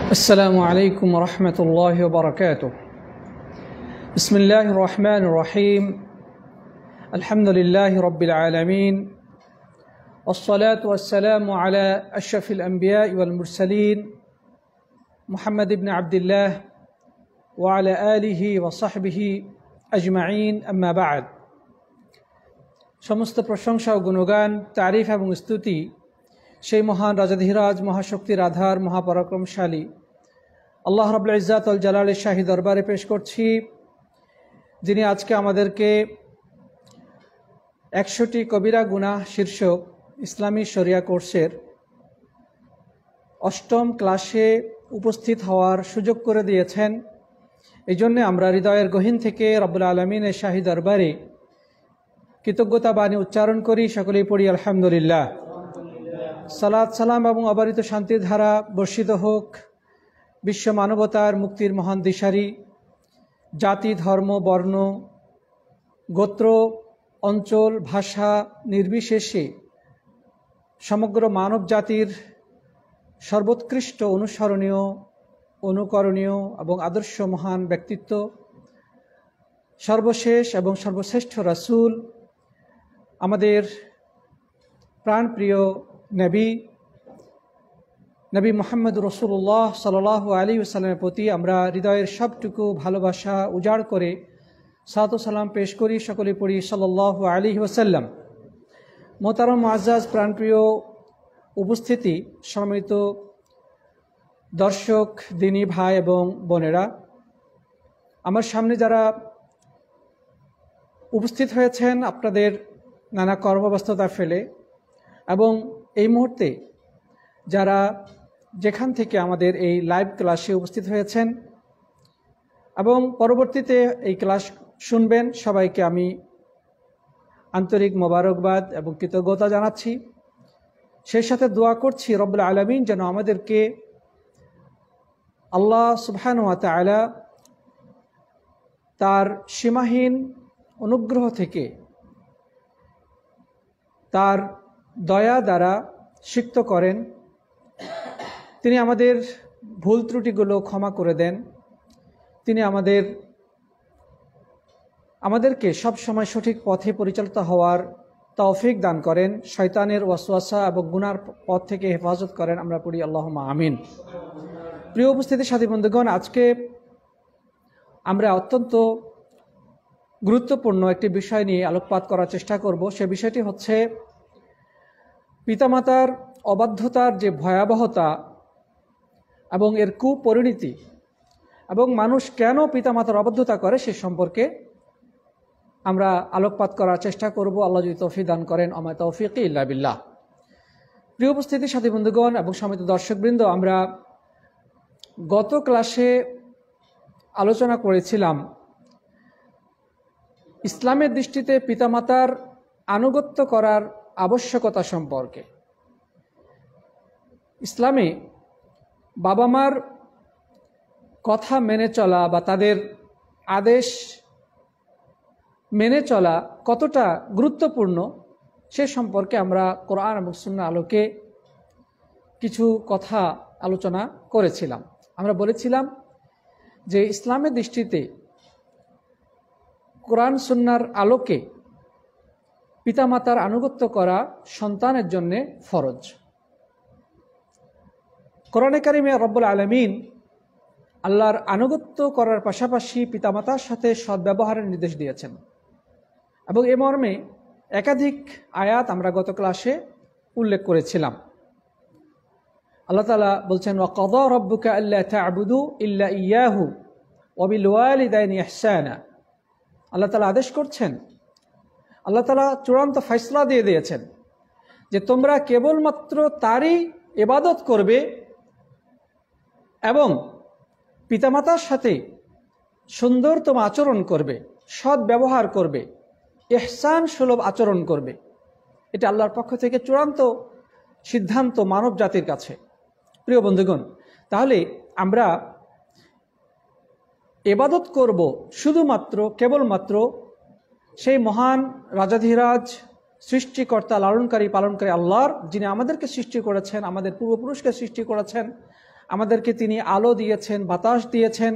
السلام عليكم ورحمة الله وبركاته. بسم الله الرحمن الرحيم. الحمد لله رب العالمين، والصلاة والسلام على أشرف الأنبياء والمرسلين محمد بن عبد الله وعلى آله وصحبه أجمعين. أما بعد. সমস্ত প্রশংসা ও গুণগান, তারিফ এবং স্তুতি সেই মহান রাজাধিরাজ, মহাশক্তির আধার, মহাপরাক্রমশালী আল্লাহ রাব্বুল ইজ্জাত ওয়াল জালালের শাহী দরবারে পেশ করছি, যিনি আজকে আমাদেরকে 100টি কবিরা গুনাহ শীর্ষক ইসলামী শরিয়া কোর্সের 8ম ক্লাসে উপস্থিত হওয়ার সুযোগ করে দিয়েছেন। এই জন্যে আমরা হৃদয়ের গহীন থেকে রব্বুল আলামিনের শাহী দরবারে কৃতজ্ঞতা বাণী উচ্চারণ করি। সকলেই পড়ি আলহামদুলিল্লাহ। সালাত সালাম এবং অবারিত শান্তির ধারা বর্ষিত হোক বিশ্ব মানবতার মুক্তির মহান দিশারি, জাতি, ধর্ম, বর্ণ, গোত্র, অঞ্চল, ভাষা নির্বিশেষে সমগ্র মানব জাতির সর্বোৎকৃষ্ট, অনুসরণীয়, অনুকরণীয় এবং আদর্শ মহান ব্যক্তিত্ব, সর্বশেষ এবং সর্বশ্রেষ্ঠ রাসূল, আমাদের প্রাণপ্রিয় নবী মুহাম্মদ রাসূলুল্লাহ সাল্লাল্লাহু আলাইহি ওয়াসাল্লামের প্রতি আমরা হৃদয়ের সবটুকু ভালোবাসা উজাড় করে সালাত ও সালাম পেশ করি। সকলে পড়ি সাল্লাল্লাহু আলাইহি ওয়াসাল্লাম। মোহতারাম মুআজ্জাজ, প্রাণপ্রিয় উপস্থিতি, সম্মানিত দর্শক, দিনী ভাই এবং বোনেরা, আমার সামনে যারা উপস্থিত হয়েছেন আপনাদের নানা কর্মব্যস্ততা ফেলে, এবং এই মুহূর্তে যারা যেখান থেকে আমাদের এই লাইভ ক্লাসে উপস্থিত হয়েছেন এবং পরবর্তীতে এই ক্লাস শুনবেন, সবাইকে আমি আন্তরিক মোবারকবাদ এবং কৃতজ্ঞতা জানাচ্ছি। সেই সাথে দোয়া করছি রব্বুল আলামিন যেন আমাদেরকে আল্লাহ সুবহানাহু ওয়া তাআলা তার সীমাহীন অনুগ্রহ থেকে, তার দয়া দ্বারা সিক্ত করেন, তিনি আমাদের ভুল ত্রুটিগুলো ক্ষমা করে দেন, তিনি আমাদেরকে সব সময় সঠিক পথে পরিচালিত হওয়ার তৌফিক দান করেন, শয়তানের ওয়াসওয়াসা এবং গুনার পথ থেকে হেফাজত করেন। আমরা পড়ি আল্লাহুম্মা আমিন। প্রিয় উপস্থিতি সাথী বন্ধুগণ, আজকে আমরা অত্যন্ত গুরুত্বপূর্ণ একটি বিষয় নিয়ে আলোকপাত করার চেষ্টা করব। সে বিষয়টি হচ্ছে পিতামাতার অবাধ্যতার যে ভয়াবহতা এবং এর কুপরিণতি, এবং মানুষ কেন পিতামাতার অবাধ্যতা করে সে সম্পর্কে আমরা আলোকপাত করার চেষ্টা করব। আল্লাহ যদি তৌফিক দান করেন, আমা তাওফীকি ইল্লা বিল্লাহ। প্রিয় উপস্থিতি সাথী বন্ধুগণ এবং সম্মানিত দর্শকবৃন্দ, আমরা গত ক্লাসে আলোচনা করেছিলাম ইসলামের দৃষ্টিতে পিতামাতার আনুগত্য করার আবশ্যকতা সম্পর্কে। ইসলামে বাবা মার কথা মেনে চলা বা তাদের আদেশ মেনে চলা কতটা গুরুত্বপূর্ণ সে সম্পর্কে আমরা কোরআন এবং সুন্নাহর আলোকে কিছু কথা আলোচনা করেছিলাম। আমরা বলেছিলাম যে ইসলামের দৃষ্টিতে কোরআন সুন্নাহর আলোকে পিতামাতার আনুগত্য করা সন্তানের জন্য ফরজ। কোরআনে কারিমে রব্বুল আলামিন আল্লাহর আনুগত্য করার পাশাপাশি পিতামাতার সাথে সদ্ব্যবহারের নির্দেশ দিয়েছেন, এবং এ মর্মে একাধিক আয়াত আমরা গত ক্লাসে উল্লেখ করেছিলাম। আল্লাহ তাআলা বলছেন, ওয়া কাযা রাব্বুকা আল্লা তা'বুদু ইল্লা ইয়্যাহু ওয়া বিল ওয়ালিদাইনি ইহসানা। আল্লাহ তাআলা আদেশ করছেন, আল্লাহ তাআলা চূড়ান্ত ফয়সালা দিয়ে দিয়েছেন যে তোমরা কেবলমাত্র তারই ইবাদত করবে এবং পিতামাতার সাথে সুন্দরতম আচরণ করবে, সৎ ব্যবহার করবে, ইহসান সুলভ আচরণ করবে। এটা আল্লাহর পক্ষ থেকে চূড়ান্ত সিদ্ধান্ত মানব জাতির কাছে। প্রিয় বন্ধুগণ, তাহলে আমরা ইবাদত করব শুধুমাত্র কেবলমাত্র সেই মহান রাজাধিরাজ, সৃষ্টিকর্তা, লালনকারী, পালনকারী আল্লাহর, যিনি আমাদেরকে সৃষ্টি করেছেন, আমাদের পূর্বপুরুষকে সৃষ্টি করেছেন, আমাদেরকে তিনি আলো দিয়েছেন, বাতাস দিয়েছেন,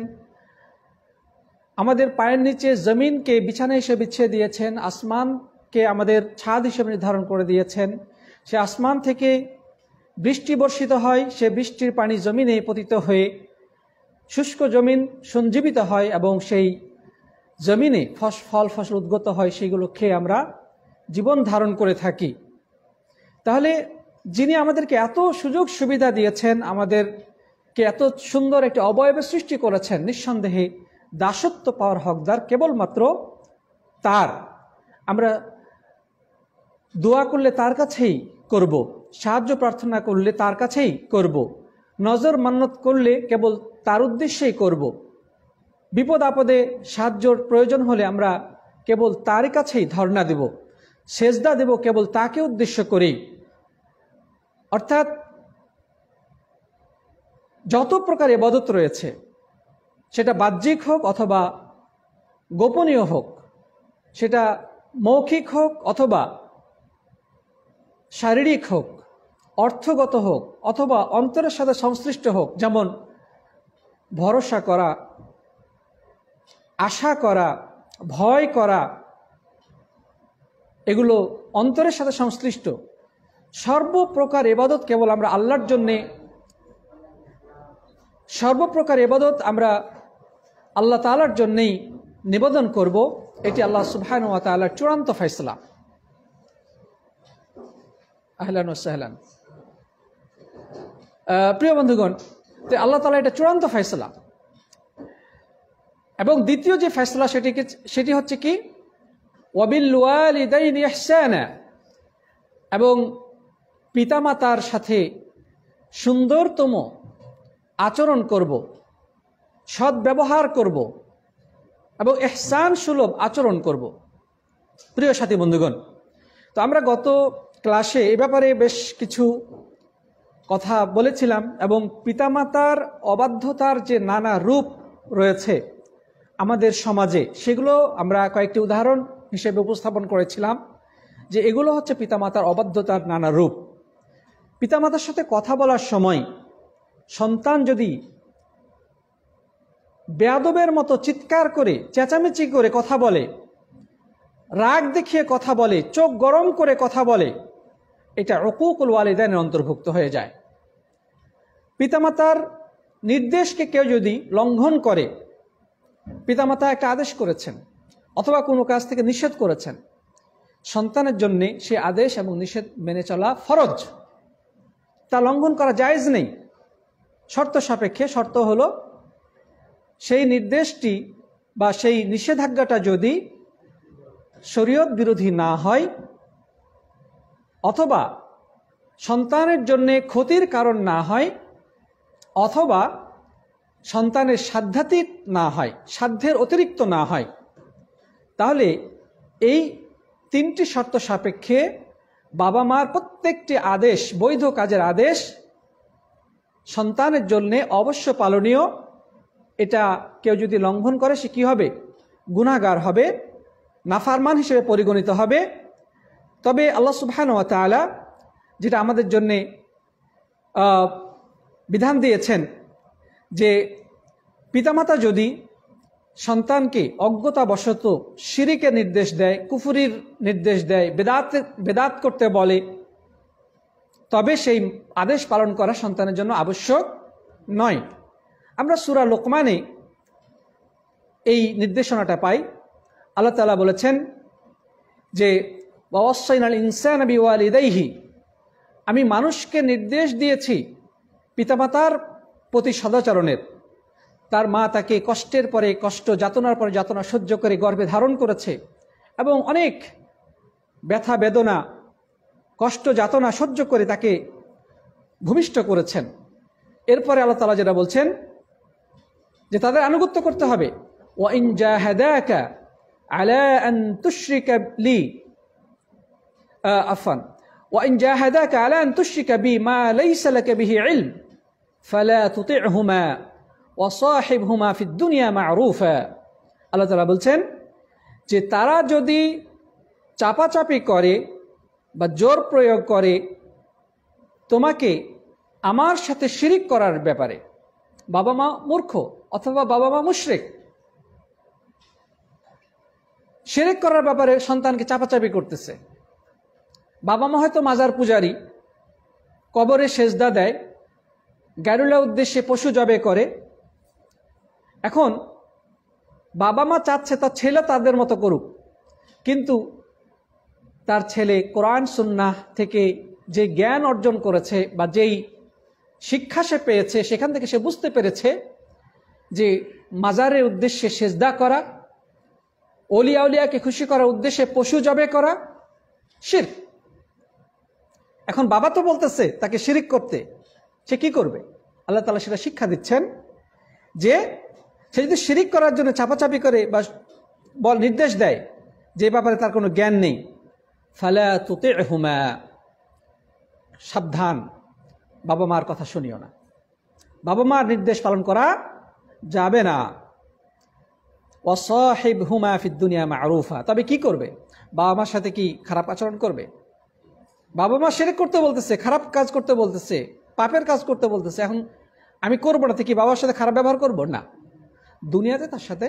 আমাদের পায়ের নিচে জমিনকে বিছানা হিসেবে বিছিয়ে দিয়েছেন, আসমানকে আমাদের ছাদ হিসেবে নির্ধারণ করে দিয়েছেন। সে আসমান থেকে বৃষ্টি বর্ষিত হয়, সে বৃষ্টির পানি জমিনে পতিত হয়ে শুষ্ক জমিন সঞ্জীবিত হয় এবং সেই জমিনে ফল ফসল উদ্গত হয়, সেগুলো খেয়ে আমরা জীবন ধারণ করে থাকি। তাহলে যিনি আমাদেরকে এত সুযোগ সুবিধা দিয়েছেন, আমাদেরকে এত সুন্দর একটি অবয়বের সৃষ্টি করেছেন, নিঃসন্দেহে দাসত্ব পাওয়ার হকদার কেবলমাত্র তার। আমরা দোয়া করলে তার কাছেই করব, সাহায্য প্রার্থনা করলে তার কাছেই করব, নজর মান্নত করলে কেবল তার উদ্দেশ্যেই করব, বিপদ আপদে সাহায্যর প্রয়োজন হলে আমরা কেবল তারই কাছেই ধর্ণা দেব, সেজদা দেব কেবল তাকে উদ্দেশ্য করেই। অর্থাৎ যত প্রকার ইবাদত রয়েছে, সেটা বাহ্যিক হোক অথবা গোপনীয় হোক, সেটা মৌখিক হোক অথবা শারীরিক হোক, অর্থগত হোক অথবা অন্তরের সাথে সংশ্লিষ্ট হোক, যেমন ভরসা করা, আশা করা, ভয় করা, এগুলো অন্তরের সাথে সংশ্লিষ্ট। সর্বপ্রকার ইবাদত কেবল আমরা আল্লাহর জন্যে, সর্বপ্রকার ইবাদত আমরা আল্লাহ তাআলার জন্যেই নিবেদন করব। এটি আল্লাহ সুবহানাহু ওয়া তাআলার চূড়ান্ত ফয়সালা। আহলান ওয়া সাহলান। প্রিয় বন্ধুগণ, তো আল্লাহ তাআলা এটা চূড়ান্ত ফয়সালা। এবং দ্বিতীয় যে ফয়সালা সেটি হচ্ছে কি, ওয়াবিল ওয়ালিদাইনি ইহসানা, এবং পিতামাতার সাথে সুন্দরতম আচরণ করব, সৎ ব্যবহার করব এবং ইহসান সুলভ আচরণ করব। প্রিয় সাথী বন্ধুগণ, তো আমরা গত ক্লাসে এ ব্যাপারে বেশ কিছু কথা বলেছিলাম এবং পিতামাতার অবাধ্যতার যে নানা রূপ রয়েছে আমাদের সমাজে, সেগুলো আমরা কয়েকটি উদাহরণ হিসেবে উপস্থাপন করেছিলাম যে এগুলো হচ্ছে পিতামাতার অবাধ্যতার নানা রূপ। পিতামাতার সাথে কথা বলার সময় সন্তান যদি বেয়াদবের মতো চিৎকার করে, চেঁচামেচি করে কথা বলে, রাগ দেখিয়ে কথা বলে, চোখ গরম করে কথা বলে, এটা উকুকুল ওয়ালিদাইনের অন্তর্ভুক্ত হয়ে যায়। পিতামাতার নির্দেশকে কেউ যদি লঙ্ঘন করে, পিতামাতা একটা আদেশ করেছেন অথবা কোনো কাজ থেকে নিষেধ করেছেন, সন্তানের জন্য সে আদেশ এবং নিষেধ মেনে চলা ফরজ, তা লঙ্ঘন করা জায়েজ নেই। শর্ত সাপেক্ষে, শর্ত হলো সেই নির্দেশটি বা সেই নিষেধাজ্ঞাটা যদি শরীয়ত বিরোধী না হয় অথবা সন্তানের জন্য ক্ষতির কারণ না হয় অথবা সন্তানের সাধ্যাতীত না হয়, সাধ্যের অতিরিক্ত না হয়, তাহলে এই তিনটি শর্ত সাপেক্ষে বাবা মার প্রত্যেকটি আদেশ, বৈধ কাজের আদেশ সন্তানের জন্য অবশ্য পালনীয়। এটা কেউ যদি লঙ্ঘন করে সে কি হবে? গুনাহগার হবে, নাফরমান হিসেবে পরিগণিত হবে। তবে আল্লাহ সুবহানাহু ওয়া তাআলা যেটা আমাদের জন্য বিধান দিয়েছেন যে পিতামাতা যদি সন্তানকে অজ্ঞতাবশত শিরিকের নির্দেশ দেয়, কুফরির নির্দেশ দেয়, বেদাত করতে বলে, তবে সেই আদেশ পালন করা সন্তানের জন্য আবশ্যক নয়। আমরা সূরা লোকমানে এই নির্দেশনাটা পাই। আল্লাহ তাআলা বলেছেন যে ওয়াসাইনাল ইনসানা বিওয়ালিদাইহি, আমি মানুষকে নির্দেশ দিয়েছি পিতামাতার প্রতি সদাচরণের। তার মা তাকে কষ্টের পরে কষ্ট, যাতনার পরে যাতনা সহ্য করে গর্ভে ধারণ করেছে এবং অনেক ব্যথা বেদনা, কষ্ট যাতনা সহ্য করে তাকে ভূমিষ্ঠ করেছেন। এরপরে আল্লাহ তাআলা যেটা বলছেন যে তাদের আনুগত্য করতে হবে। ওয়া ইন জাহাদাকা আলা আন তুশরিকা লি আফান ওয়া ইন জাহাদাকা আলা আন তুশরিকা বি মা লাইসা লাকা বিহি ইলম ফালা তুতি'হুমা ওয়া সাহিবহুমা ফিদ দুনিয়া মা'রুফা। আল্লাহ তাআলা বলছেন যে তারা যদি চাপাচাপি করে বা জোর প্রয়োগ করে তোমাকে আমার সাথে শিরিক করার ব্যাপারে বাবা মা মূর্খ অথবা বাবা মা মুশরিক, শিরিক করার ব্যাপারে সন্তানকে চাপাচাপি করতেছে। বাবা মা হয়তো মাজার পূজারী, কবরে সেজদা দেয়, গায়রুল্লাহ উদ্দেশ্যে পশু জবে করে। এখন বাবা মা চাচ্ছে তার ছেলে তাদের মতো করুক, কিন্তু তার ছেলে কোরআন সুন্নাহ থেকে যে জ্ঞান অর্জন করেছে বা যেই শিক্ষা সে পেয়েছে, সেখান থেকে সে বুঝতে পেরেছে যে মাজারের উদ্দেশ্যে সেজদা করা, অলিয়া উলিয়াকে খুশি করার উদ্দেশ্যে পশু জবে করা শিরক। এখন বাবা তো বলতেছে তাকে শিরিক করতে, সে কি করবে? আল্লাহ তাআলা সেটা শিক্ষা দিচ্ছেন যে সে যদি শিরিক করার জন্য চাপাচাপি করে বা নির্দেশ দেয় যে ব্যাপারে তার কোনো জ্ঞান নেই, ফালা তুতি'হুমা, সাবধান, বাবা মার কথা শুনিও না, বাবা মার নির্দেশ পালন করা যাবে না। ওয়াসাহিবহুমা ফিদ দুনিয়া মা'রুফা, তবে কি করবে? বাবা মার সাথে কি খারাপ আচরণ করবে? বাবা মা শিরক করতে বলতেছে, খারাপ কাজ করতে বলতেছে, পাপের কাজ করতে বলতেছে, এখন আমি করবো না, কি বাবার সাথে খারাপ ব্যবহার করবো না? দুনিয়াতে তার সাথে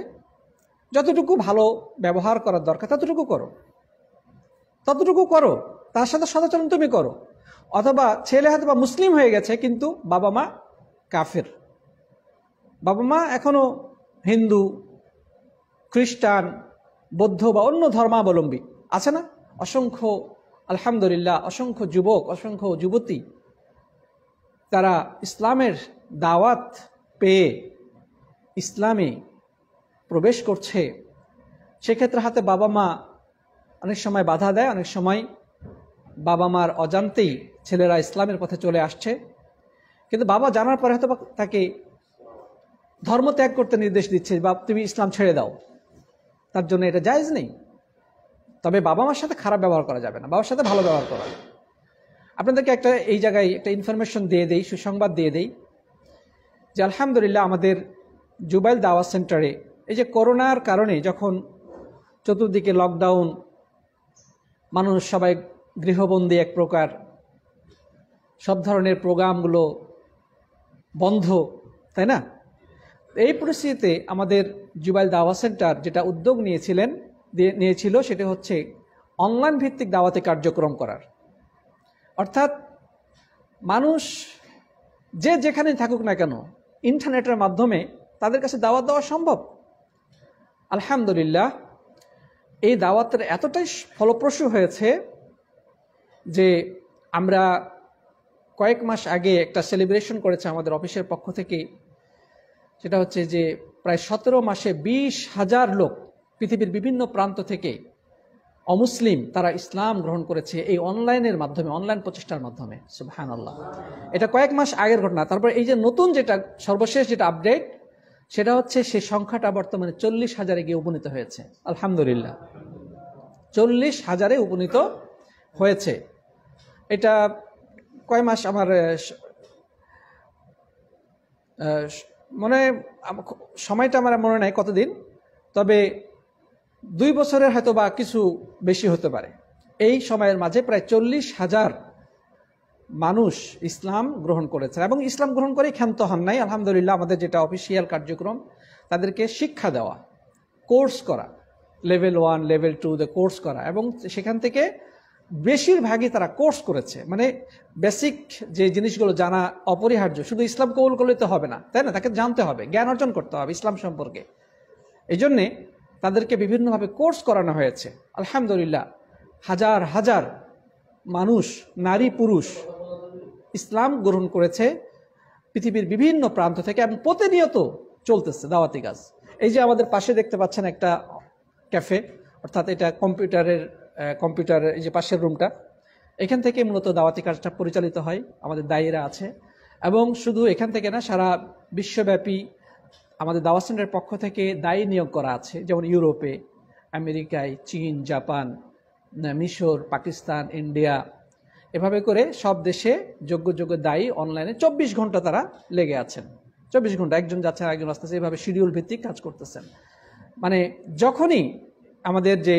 যতটুকু ভালো ব্যবহার করার দরকার ততটুকু করো, তার সাথে সদাচরণ তুমি করো। অথবা ছেলে হয়তো বা মুসলিম হয়ে গেছে কিন্তু বাবা মা কাফের, বাবা মা এখনো হিন্দু, খ্রিস্টান, বৌদ্ধ বা অন্য ধর্মাবলম্বী আছে না? অসংখ্য, আলহামদুলিল্লাহ, অসংখ্য যুবক, অসংখ্য যুবতী তারা ইসলামের দাওয়াত পেয়ে ইসলামে প্রবেশ করছে। সেক্ষেত্রে হাতে বাবা মা অনেক সময় বাধা দেয়, অনেক সময় বাবা মার অজান্তেই ছেলেরা ইসলামের পথে চলে আসছে, কিন্তু বাবা জানার পরে হয়তো তাকে ধর্ম ত্যাগ করতে নির্দেশ দিচ্ছে, বা তুমি ইসলাম ছেড়ে দাও, তার জন্য এটা জায়েজ নেই। তবে বাবা মার সাথে খারাপ ব্যবহার করা যাবে না, বাবার সাথে ভালো ব্যবহার করা। আপনাদেরকে এই জায়গায় একটা ইনফরমেশন দিয়ে দেই, সুসংবাদ দিয়ে দেই যে আলহামদুলিল্লাহ আমাদের জুবাইল দাওয়াত সেন্টারে এই যে করোনার কারণে যখন চতুর্দিকে লকডাউন, মানুষ সবাই গৃহবন্দী এক প্রকার, সব ধরনের প্রোগ্রামগুলো বন্ধ, তাই না? এই পরিস্থিতিতে আমাদের জুবাইল দাওয়াত সেন্টার যেটা উদ্যোগ নিয়েছিল সেটা হচ্ছে অনলাইন ভিত্তিক দাওয়াতি কার্যক্রম করার। অর্থাৎ মানুষ যে যেখানে থাকুক না কেন ইন্টারনেটের মাধ্যমে তাদের কাছে দাওয়াত দেওয়া সম্ভব। আলহামদুলিল্লাহ এই দাওয়াতের এতটাই ফলপ্রসূ হয়েছে যে আমরা কয়েক মাস আগে একটা সেলিব্রেশন করেছে আমাদের অফিসের পক্ষ থেকে। সেটা হচ্ছে যে প্রায় 17 মাসে 20,000 লোক পৃথিবীর বিভিন্ন প্রান্ত থেকে অমুসলিম তারা ইসলাম গ্রহণ করেছে এই অনলাইনের মাধ্যমে, অনলাইন প্রচেষ্টার মাধ্যমে। সুবহানাল্লাহ, এটা কয়েক মাস আগের ঘটনা। তারপর এই যে নতুন যেটা সর্বশেষ যেটা আপডেট, সেটা হচ্ছে সেই সংখ্যাটা বর্তমানে 40,000-এ গিয়ে উপনীত হয়েছে। আলহামদুলিল্লাহ 40,000-এ উপনীত হয়েছে। এটা কয় মাস আমার সময়টা আমার মনে নাই কতদিন, তবে 2 বছরের হয়তো বা কিছু বেশি হতে পারে। এই সময়ের মাঝে প্রায় 40,000 মানুষ ইসলাম গ্রহণ করেছে এবং ইসলাম গ্রহণ করেই ক্ষান্ত হন নাই। আলহামদুলিল্লাহ আমাদের যেটা অফিসিয়াল কার্যক্রম, তাদেরকে শিক্ষা দেওয়া, কোর্স করা, লেভেল 1 লেভেল 2 কোর্স করা, এবং সেখান থেকে বেশিরভাগই তারা কোর্স করেছে। মানে বেসিক যে জিনিসগুলো জানা অপরিহার্য, শুধু ইসলাম কবুল করলে তো হবে না, তাই না? তাকে জানতে হবে, জ্ঞান অর্জন করতে হবে ইসলাম সম্পর্কে। এই জন্যে তাদেরকে বিভিন্নভাবে কোর্স করানো হয়েছে। আলহামদুলিল্লাহ হাজার হাজার মানুষ, নারী পুরুষ ইসলাম গ্রহণ করেছে পৃথিবীর বিভিন্ন প্রান্ত থেকে, এবং প্রতিনিয়ত চলতেছে দাওয়াতি কাজ। এই যে আমাদের পাশে দেখতে পাচ্ছেন একটা ক্যাফে, অর্থাৎ এটা কম্পিউটার এই যে পাশের রুমটা, এখান থেকে মূলত দাওয়াতি কাজটা পরিচালিত হয়। আমাদের দায়ীরা আছে, এবং শুধু এখান থেকে না, সারা বিশ্বব্যাপী আমাদের দাওয়াত সেন্টারের পক্ষ থেকে দায়ী নিয়োগ করা আছে, যেমন ইউরোপে, আমেরিকায়, চীন, জাপান, মিশর, পাকিস্তান, ইন্ডিয়া, এভাবে করে সব দেশে যোগ্য দায়ী অনলাইনে 24 ঘন্টা তারা লেগে আছেন। 24 ঘন্টা একজন যাচ্ছেন একজন আসতেছে, এভাবে শিডিউল ভিত্তিক কাজ করতেছেন। মানে যখনই আমাদের যে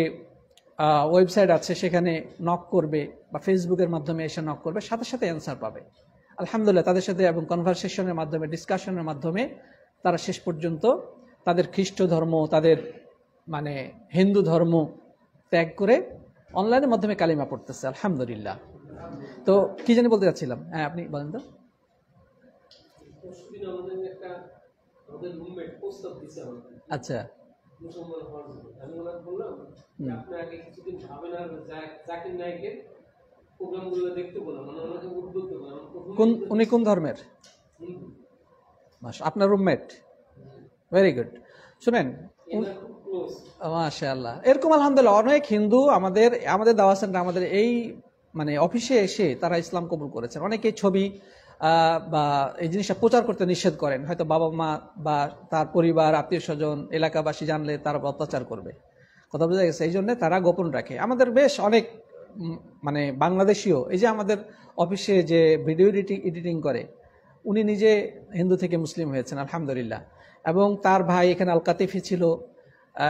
ওয়েবসাইট আছে সেখানে নক করবে বা ফেসবুকের মাধ্যমে এসে নক করবে, সাথে সাথে অ্যান্সার পাবে। আলহামদুলিল্লাহ তাদের সাথে এবং কনভারসেশনের মাধ্যমে, ডিসকাশনের মাধ্যমে তারা শেষ পর্যন্ত তাদের খ্রিস্ট ধর্ম, তাদের মানে হিন্দু ধর্ম ত্যাগ করে অনলাইনের মাধ্যমে কালিমা পড়তেছে, আলহামদুলিল্লাহ। তো কি জানি বলতে চাচ্ছিলাম, হ্যাঁ আপনি বলেন তো। আচ্ছা, উনি কোন ধর্মের? আপনার রুমমেট? Very good. শুনেন, মাশাআল্লাহ, এরকম আলহামদুলিল্লাহ অনেক হিন্দু আমাদের দাওয়াত সেন্টার, আমাদের এই মানে অফিসে এসে তারা ইসলাম কবুল করেছেন। অনেকে ছবি বা এই জিনিসটা প্রচার করতে নিষেধ করেন, হয়তো বাবা মা বা তার পরিবার, আত্মীয় স্বজন, এলাকাবাসী জানলে তারা অত্যাচার করবে, কথা বোঝা গেছে। এই জন্য তারা গোপন রাখে। আমাদের বেশ অনেক মানে বাংলাদেশিও এই যে আমাদের অফিসে যে ভিডিও এডিটিং করে, উনি নিজে হিন্দু থেকে মুসলিম হয়েছেন, আলহামদুলিল্লাহ। এবং তার ভাই এখানে আলকাতিফি ছিল,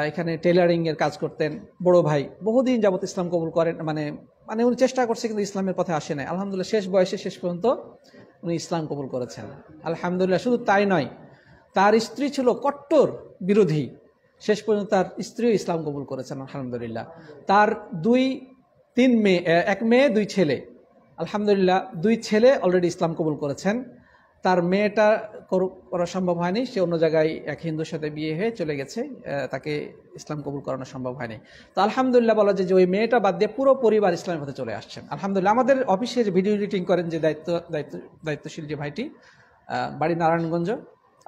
এখানে টেলারিং এর কাজ করতেন। বড় ভাই বহুদিন যাবত ইসলাম কবুল করেন, মানে মানে উনি চেষ্টা করছে কিন্তু ইসলামের পথে আসে নাই। আলহামদুলিল্লাহ শেষ বয়সে শেষ পর্যন্ত উনি ইসলাম কবুল করেছেন, আলহামদুলিল্লাহ। শুধু তাই নয়, তার স্ত্রী ছিল কট্টর বিরোধী, শেষ পর্যন্ত তার স্ত্রীও ইসলাম কবুল করেছেন, আলহামদুলিল্লাহ। তার এক মেয়ে 2 ছেলে, আলহামদুলিল্লাহ। 2 ছেলে অলরেডি ইসলাম কবুল করেছেন। তার মেয়েটা করা সম্ভব হয়নি, সে অন্য জায়গায় এক হিন্দুর সাথে বিয়ে হয়ে চলে গেছে, তাকে ইসলাম কবুল করানো সম্ভব হয়নি। তো আলহামদুলিল্লাহ বলা যায় যে ওই মেয়েটা বাদ দিয়ে পুরো পরিবার ইসলামের পথে চলে আসছেন, আলহামদুলিল্লাহ। আমাদের অফিসে যে ভিডিও এডিটিং করেন যে দায়িত্বশীল যে ভাইটি, বাড়ি নারায়ণগঞ্জ,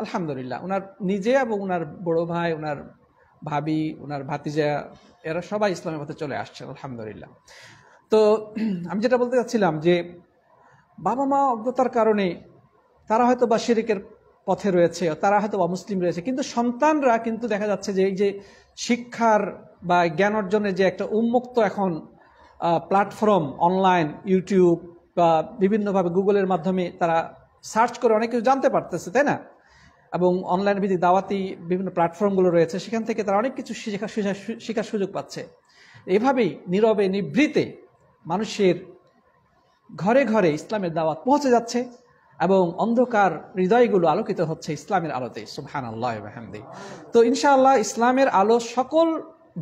আলহামদুলিল্লাহ ওনার নিজে এবং ওনার বড় ভাই, ওনার ভাবি, ওনার ভাতিজা, এরা সবাই ইসলামের পথে চলে আসছেন, আলহামদুলিল্লাহ। তো আমি যেটা বলতে চাচ্ছিলাম যে বাবা মা অজ্ঞতার কারণে তারা হয়তো বা শিরকের পথে রয়েছে, তারা হয়তো বা মুসলিম রয়েছে, কিন্তু সন্তানরা কিন্তু দেখা যাচ্ছে যে এই যে শিক্ষার বা জ্ঞান অর্জনের যে একটা উন্মুক্ত এখন প্ল্যাটফর্ম, অনলাইন, ইউটিউব বা বিভিন্নভাবে গুগলের মাধ্যমে তারা সার্চ করে অনেক কিছু জানতে পারতেছে, তাই না? এবং অনলাইন ভিত্তিক দাওয়াতি বিভিন্ন প্ল্যাটফর্মগুলো রয়েছে, সেখান থেকে তারা অনেক কিছু শেখার সুযোগ পাচ্ছে। এভাবেই নীরবে নিভৃতে মানুষের ঘরে ঘরে ইসলামের দাওয়াত পৌঁছে যাচ্ছে এবং অন্ধকার হৃদয়গুলো আলোকিত হচ্ছে ইসলামের আলোতে, সুবহানাল্লাহ ওয়া বিহামদিহি। তো ইনশাআল্লাহ ইসলামের আলো সকল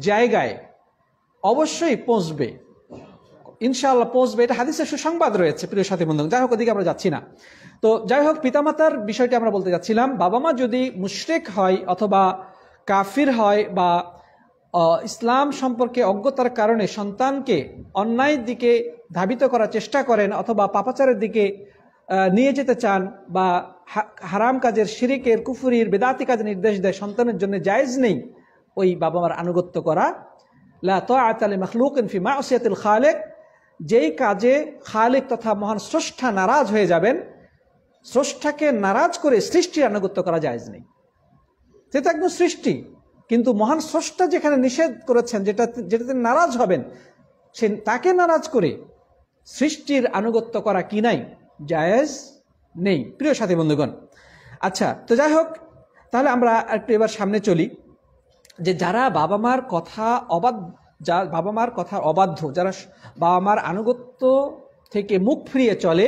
জায়গায় অবশ্যই পৌঁছবে, ইনশাআল্লাহ পৌঁছবে, এটা হাদিসের সুসংবাদ রয়েছে, প্রিয় সাথী বন্ধু। যাই হোক, ওদিকে আমরা যাচ্ছি না। তো যাই হোক, পিতামাতার বিষয়টি আমরা বলতে যাচ্ছিলাম। বাবা মা যদি মুশরিক হয় অথবা কাফির হয় বা ইসলাম সম্পর্কে অজ্ঞতার কারণে সন্তানকে অন্যায়ের দিকে ধাবিত করার চেষ্টা করেন অথবা পাপাচারের দিকে নিয়ে যেতে চান বা হারাম কাজের, শিরিকের, কুফরির, বেদাতি কাজের নির্দেশ দেয়, সন্তানের জন্য জায়েজ নেই ওই বাবা মার আনুগত্য করা। লা তাআতা লিমাখলুকিন ফি মা'সিয়াতিল খালিক, যেই কাজে খালিক তথা মহান স্রষ্টা নারাজ হয়ে যাবেন, স্রষ্টাকে নারাজ করে সৃষ্টির আনুগত্য করা জায়েজ নেই। সেটা একদম সৃষ্টি, কিন্তু মহান স্রষ্টা যেখানে নিষেধ করেছেন, যেটাতে নারাজ হবেন, সে তাকে নারাজ করে সৃষ্টির আনুগত্য করা কি নাই? জায়েজ নেই, প্রিয় সাথী বন্ধুগণ। আচ্ছা, তো যাই হোক, তাহলে আমরা একটু এবার সামনে চলি যে যারা বাবা মার কথা অবাধ্য, যারা বাবা মার আনুগত্য থেকে মুখ ফিরিয়ে চলে,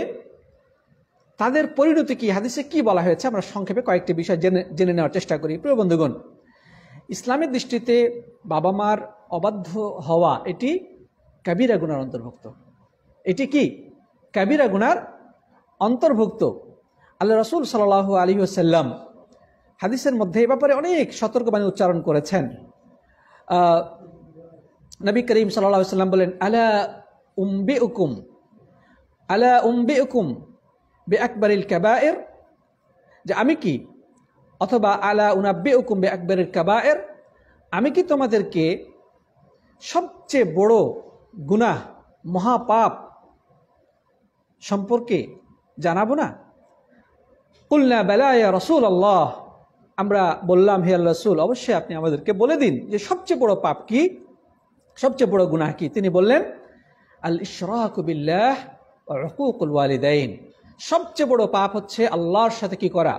তাদের পরিণতি কি, হাদিসে কি বলা হয়েছে, আমরা সংক্ষেপে কয়েকটি বিষয় জেনে নেওয়ার চেষ্টা করি। প্রিয় বন্ধুগণ, ইসলামের দৃষ্টিতে বাবা মার অবাধ্য হওয়া এটি কাবিরা গুনার অন্তর্ভুক্ত। এটি কি? কাবিরা গুনার অন্তর্ভুক্ত। আল্লাহ রাসূল সাল্লাল্লাহু আলাইহি ওয়াসাল্লাম হাদিসের মধ্যে এ ব্যাপারে অনেক সতর্কবাণী উচ্চারণ করেছেন। নবী করিম সাল্লাল্লাহু আলাইহি ওয়াসাল্লাম বলেন, আলা উম্বিউকুম বিআকবারিল কাবায়ের, যে আমি কি, অথবা আলা উনাব্বিউকুম বিআকবারিল কাবায়ের, আমি কি তোমাদেরকে সবচেয়ে বড় গুনাহ, মহাপাপ সম্পর্কে জানাবো না? কুলনা বালা ইয়া রাসূলুল্লাহ, আমরা বললাম হে আল্লাহর রাসূল, অবশ্যই আপনি আমাদেরকে বলে দিন যে সবচেয়ে বড় পাপ কি, সবচেয়ে বড় গুনাহ কি। তিনি বললেন, আল ইশরাকু বিল্লাহ ওয়া উকুকুল ওয়ালিদাইন, সবচেয়ে বড় পাপ হচ্ছে আল্লাহর সাথে কি করা?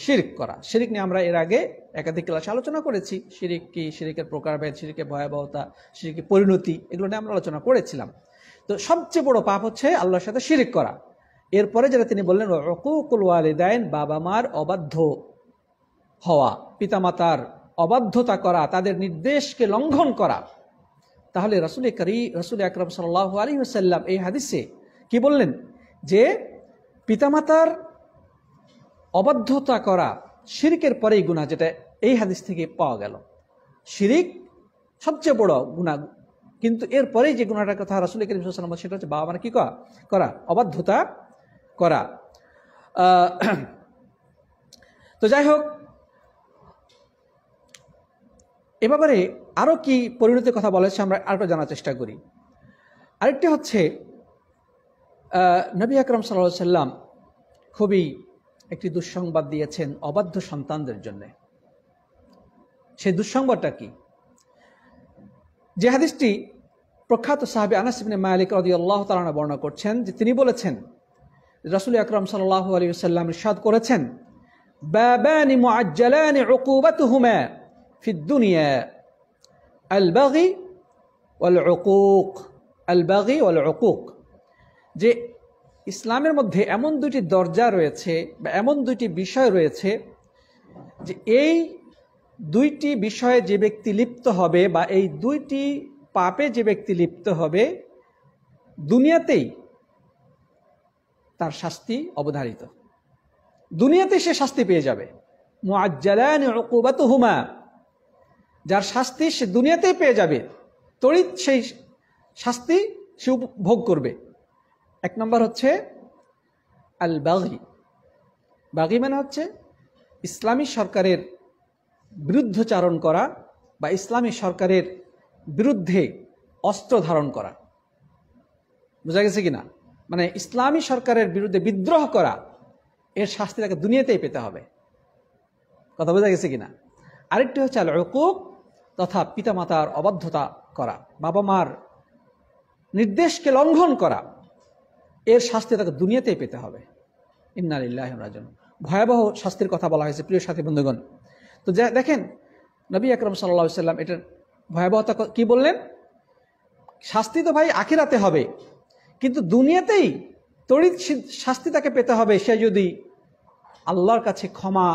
শিরক করা। শিরক নিয়ে আমরা এর আগে একাধিক ক্লাসে আলোচনা করেছি। শিরক কি, শিরকের প্রকারভেদ, শিরকের ভয়াবহতা, শিরকের পরিণতি, এগুলো নিয়ে আমরা আলোচনা করেছিলাম। তো সবচেয়ে বড় পাপ হচ্ছে আল্লাহর সাথে শিরক করা। এরপরে যেটা তিনি বললেন উকুকুল ওয়ালিদাইন, বাবা মার অবাধ্য হওয়া, পিতামাতার অবাধ্যতা করা, তাদের নির্দেশকে লঙ্ঘন করা। তাহলে রাসূল আকরাম সাল্লাল্লাহু আলাইহি ওয়াসাল্লাম এই হাদিসে কি বললেন যে পিতামাতার অবাধ্যতা করা শিরকের পরেই গুনাহ, যেটা এই হাদিস থেকে পাওয়া গেল। শিরিক সবচেয়ে বড় গুনাহ, কিন্তু এরপরেই যে গুনাহটার কথা রাসূল করিম সাল্লাল্লাহু আলাইহি ওয়াসাল্লাম, সেটা হচ্ছে বাবা মার কি করা, অবাধ্যতা করা। তো যাই হোক, এ ব্যাপারে আরো কি পরিণতির কথা বলেছে আমরা আরেকটা জানার চেষ্টা করি। আরেকটি হচ্ছে নবী আকরাম সাল্লাল্লাহু আলাইহি ওয়াসাল্লাম খুবই একটি দুঃসংবাদ দিয়েছেন অবাধ্য সন্তানদের জন্য। সেই দুঃসংবাদটা কি? যে হাদিসটি প্রখ্যাত সাহাবী আনাস ইবনে মালিক রাদিয়াল্লাহু তাআলা আনহু বর্ণনা করছেন যে তিনি বলেছেন রাসূল আকরাম সাল্লাল্লাহু আলাইহি ওয়াসাল্লাম ইরশাদ করেছেন, বাবানি মুআজ্জালানি উকুবাতুহুমা ফিদ দুনিয়া আল বাগি ওয়াল উকুক, আল বাগি ওয়াল উকুক, যে ইসলামের মধ্যে এমন দুটি দরজা রয়েছে বা এমন দুটি বিষয় রয়েছে যে এই দুইটি বিষয়ে যে ব্যক্তি লিপ্ত হবে বা এই দুইটি পাপে যে ব্যক্তি লিপ্ত হবে, দুনিয়াতেই তার শাস্তি অবধারিত, দুনিয়াতে সে শাস্তি পেয়ে যাবে। মুআজ্জালানি উকুবাতুহুমা, যার শাস্তি সে দুনিয়াতেই পেয়ে যাবে, তড়িৎ সেই শাস্তি সে ভোগ করবে। এক নম্বর হচ্ছে আল বাগি। বাগি মানে হচ্ছে ইসলামী সরকারের বিরুদ্ধচারণ করা বা ইসলামী সরকারের বিরুদ্ধে অস্ত্র ধারণ করা। বোঝা গেছে কিনা? মানে ইসলামী সরকারের বিরুদ্ধে বিদ্রোহ করা, এর শাস্তি তাকে দুনিয়াতেই পেতে হবে। কথা বোঝা গেছে কিনা? আরেকটি হচ্ছে আল উকুক, তথা পিতামাতার অবাধ্যতা করা, বাবা মার নির্দেশকে লঙ্ঘন করা, এর শাস্তি তাকে দুনিয়াতেই পেতে হবে। ইন্না লিল্লাহি ওয়া ইন্না ইলাইহি রাজিউন। ভয়াবহ শাস্তির কথা বলা হয়েছে প্রিয় সাথী বন্ধুগণ। তো দেখেন নবী আকরাম সাল্লাল্লাহু আলাইহি ওয়াসাল্লাম এটার ভয়াবহতা কি বললেন? শাস্তি তো ভাই আখিরাতে হবে, কিন্তু দুনিয়াতেই তড়িৎ শাস্তি তাকে পেতে হবে সে যদি আল্লাহর কাছে ক্ষমা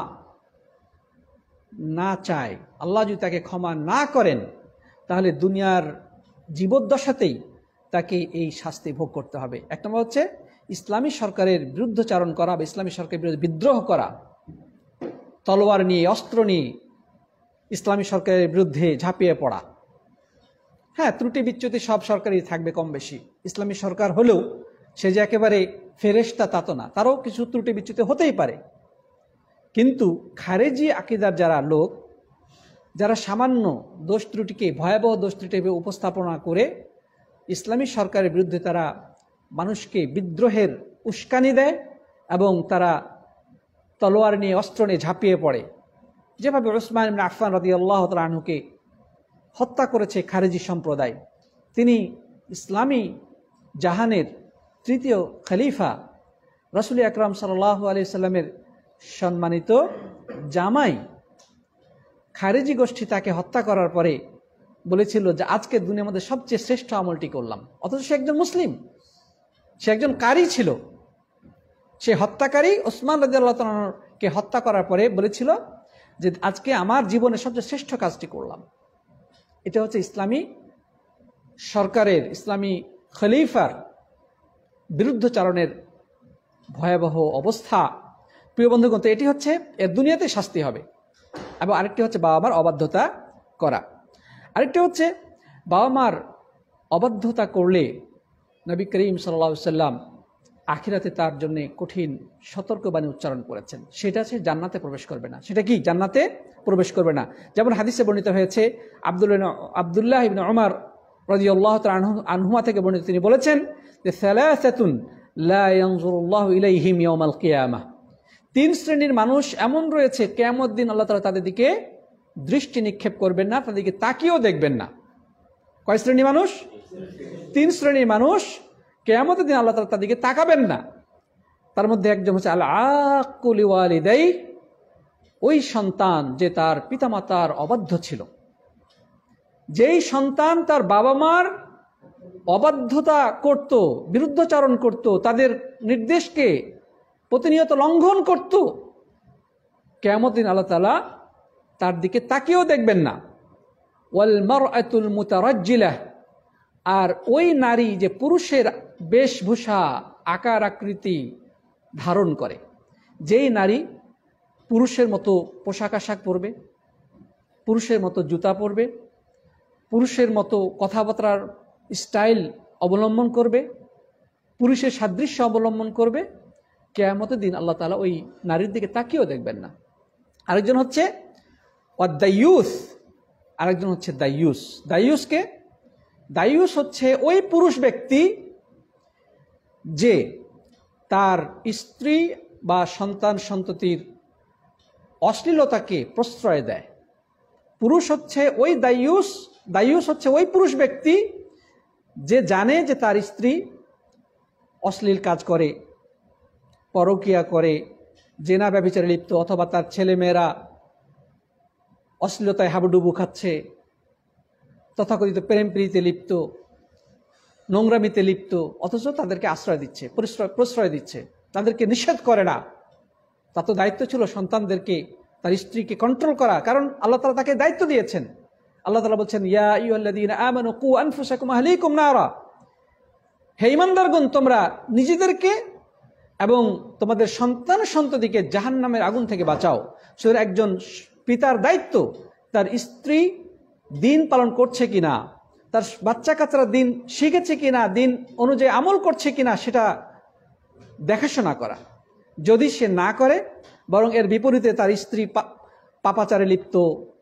না চায়। আল্লাহ যদি তাকে ক্ষমা না করেন, তাহলে দুনিয়ার জীবদ্দশাতেই তাকে এই শাস্তি ভোগ করতে হবে। এক নম্বর হচ্ছে ইসলামী সরকারের বিরুদ্ধচারণ করা বা ইসলামী সরকারের বিরুদ্ধে বিদ্রোহ করা, তলোয়ার নিয়ে, অস্ত্র নিয়ে ইসলামী সরকারের বিরুদ্ধে ঝাঁপিয়ে পড়া। হ্যাঁ, ত্রুটি বিচ্যুতি সব সরকারই থাকবে কম বেশি। ইসলামী সরকার হলেও সে যে একেবারে ফেরেশতা তা তো না, তারও কিছু ত্রুটি বিচ্যুতি হতেই পারে। কিন্তু খারেজি আকীদার যারা লোক, যারা সামান্য দোষ ত্রুটিকে ভয়াবহ দোষ ত্রুটি উপস্থাপনা করে ইসলামী সরকারের বিরুদ্ধে তারা মানুষকে বিদ্রোহের উস্কানি দেয় এবং তারা তলোয়ার নিয়ে, অস্ত্র নিয়ে ঝাঁপিয়ে পড়ে, যেভাবে উসমান ইবনে আফফান রাদিয়াল্লাহু তাআলা আনহুকে হত্যা করেছে খারেজি সম্প্রদায়। তিনি ইসলামী জাহানের তৃতীয় খলিফা রাসূল আকরাম সাল্লাল্লাহু আলাইহি সাল্লামের সম্মানিত জামাই। খারেজি গোষ্ঠী তাকে হত্যা করার পরে বলেছিল যে আজকে দুনিয়ার মধ্যে সবচেয়ে শ্রেষ্ঠ আমলটি করলাম, অথচ সে একজন মুসলিম, সে একজন কারি ছিল। সে হত্যাকারী ওসমান রাদিয়াল্লাহু তাআলাকে হত্যা করার পরে বলেছিল যে আজকে আমার জীবনে সবচেয়ে শ্রেষ্ঠ কাজটি করলাম। এটা হচ্ছে ইসলামী সরকারের, ইসলামী খলিফার বিরুদ্ধচারণের ভয়াবহ অবস্থা। প্রিয় বন্ধুগণ, তো এটি হচ্ছে এর দুনিয়াতে শাস্তি হবে। এবং আরেকটি হচ্ছে বাবা মার অবাধ্যতা করা। আরেকটি হচ্ছে বাবা মার অবাধ্যতা করলে নবী করিম সাল্লাল্লাহু আলাইহি ওয়াসাল্লাম আখিরাতে তার জন্য কঠিন সতর্কবাণী উচ্চারণ করেছেন। সেটা হচ্ছে জান্নাতে প্রবেশ করবে না। সেটা কি? জান্নাতে প্রবেশ করবে না। যেমন হাদিসে বর্ণিত হয়েছে, আব্দুল্লাহ ইবনে উমর রাদিয়াল্লাহু তাআলা আনহুমা থেকে বর্ণিত, তিনি বলেছেন যে সালাসাতুন লা ইয়ানজুরুল্লাহু ইলাইহিম ইয়াউমাল কিয়ামাহ, তিন শ্রেণীর মানুষ এমন রয়েছে কিয়ামত দিন আল্লাহ তাআলা তাদের দিকে দৃষ্টি নিক্ষেপ করবেন না, তাদেরকে তাকিয়েও দেখবেন না। কয় শ্রেণী মানুষ? তিন শ্রেণীর মানুষ কিয়ামতের দিন আল্লাহ তাআলা তাদেরকে তাকাবেন না। তার মধ্যে একজন হচ্ছে আল আক্কু লিওয়ালিদাই, ওই সন্তান যে তার পিতামাতার অবাধ্য ছিল, যেই সন্তান তার বাবা মার অবাধ্যতা করত, বিরুদ্ধাচরণ করত, তাদের নির্দেশকে প্রতিনিয়ত লঙ্ঘন করত, কিয়ামত দিন আল্লাহ তাআলা তার দিকে তাকিয়েও দেখবেন না। ওয়াল মারআতুল মুতারাজ্জিলাহ, আর ওই নারী যে পুরুষের বেশভূষা আকার আকৃতি ধারণ করে, যেই নারী পুরুষের মতো পোশাক আশাক পরবে, পুরুষের মতো জুতা পরবে, পুরুষের মতো কথাবার্তার স্টাইল অবলম্বন করবে, পুরুষের সাদৃশ্য অবলম্বন করবে, কিয়ামতের দিন আল্লাহ তাআলা ওই নারীর দিকে তাকিয়েও দেখবেন না। আরেকজন হচ্ছে ওয়াদাইয়ুস, আরেকজন হচ্ছে দাইয়ুস। দাইয়ুসকে, দাইয়ুস হচ্ছে ওই পুরুষ ব্যক্তি যে তার স্ত্রী বা সন্তান সন্ততির অশ্লীলতাকে প্রশ্রয় দেয়। পুরুষ হচ্ছে ওই দাইয়ুস, দাইয়ুস হচ্ছে ওই পুরুষ ব্যক্তি যে জানে যে তার স্ত্রী অশ্লীল কাজ করে, পরকীয়া করে, জেনা ব্যভিচারে লিপ্ত, অথবা তার ছেলেমেয়েরা অশ্লীলতায় হাবুডুবু খাচ্ছে, তথাকথিত প্রেম প্রীতিতে লিপ্ত, নোংরামিতে লিপ্ত, অথচ তাদেরকে আশ্রয় দিচ্ছে, প্রশ্রয় দিচ্ছে, তাদেরকে নিষেধ করে না। তার তো দায়িত্ব ছিল সন্তানদেরকে, তার স্ত্রীকে কন্ট্রোল করা, কারণ আল্লাহ তাআলা তাকে দায়িত্ব দিয়েছেন। আল্লাহ তাআলা বলছেন, ইয়া আইয়ুহাল্লাযীনা আমানু কু আনফুসাকুম ওয়া আহলিকুম নারা, হে ঈমানদারগণ, তোমরা নিজেদেরকে এবং তোমাদের সন্তান সন্ততিকে জাহান্নামের আগুন থেকে বাঁচাও। সুতরাং একজন পিতার দায়িত্ব তার স্ত্রী দিন পালন করছে কিনা, তার বাচ্চা কাচ্চারা দিন শিখেছে কিনা, দিন অনুযায়ী আমল করছে কিনা, সেটা দেখাশোনা করা। যদি সে না করে, বরং এর বিপরীতে তার স্ত্রী পাপাচারে লিপ্ত,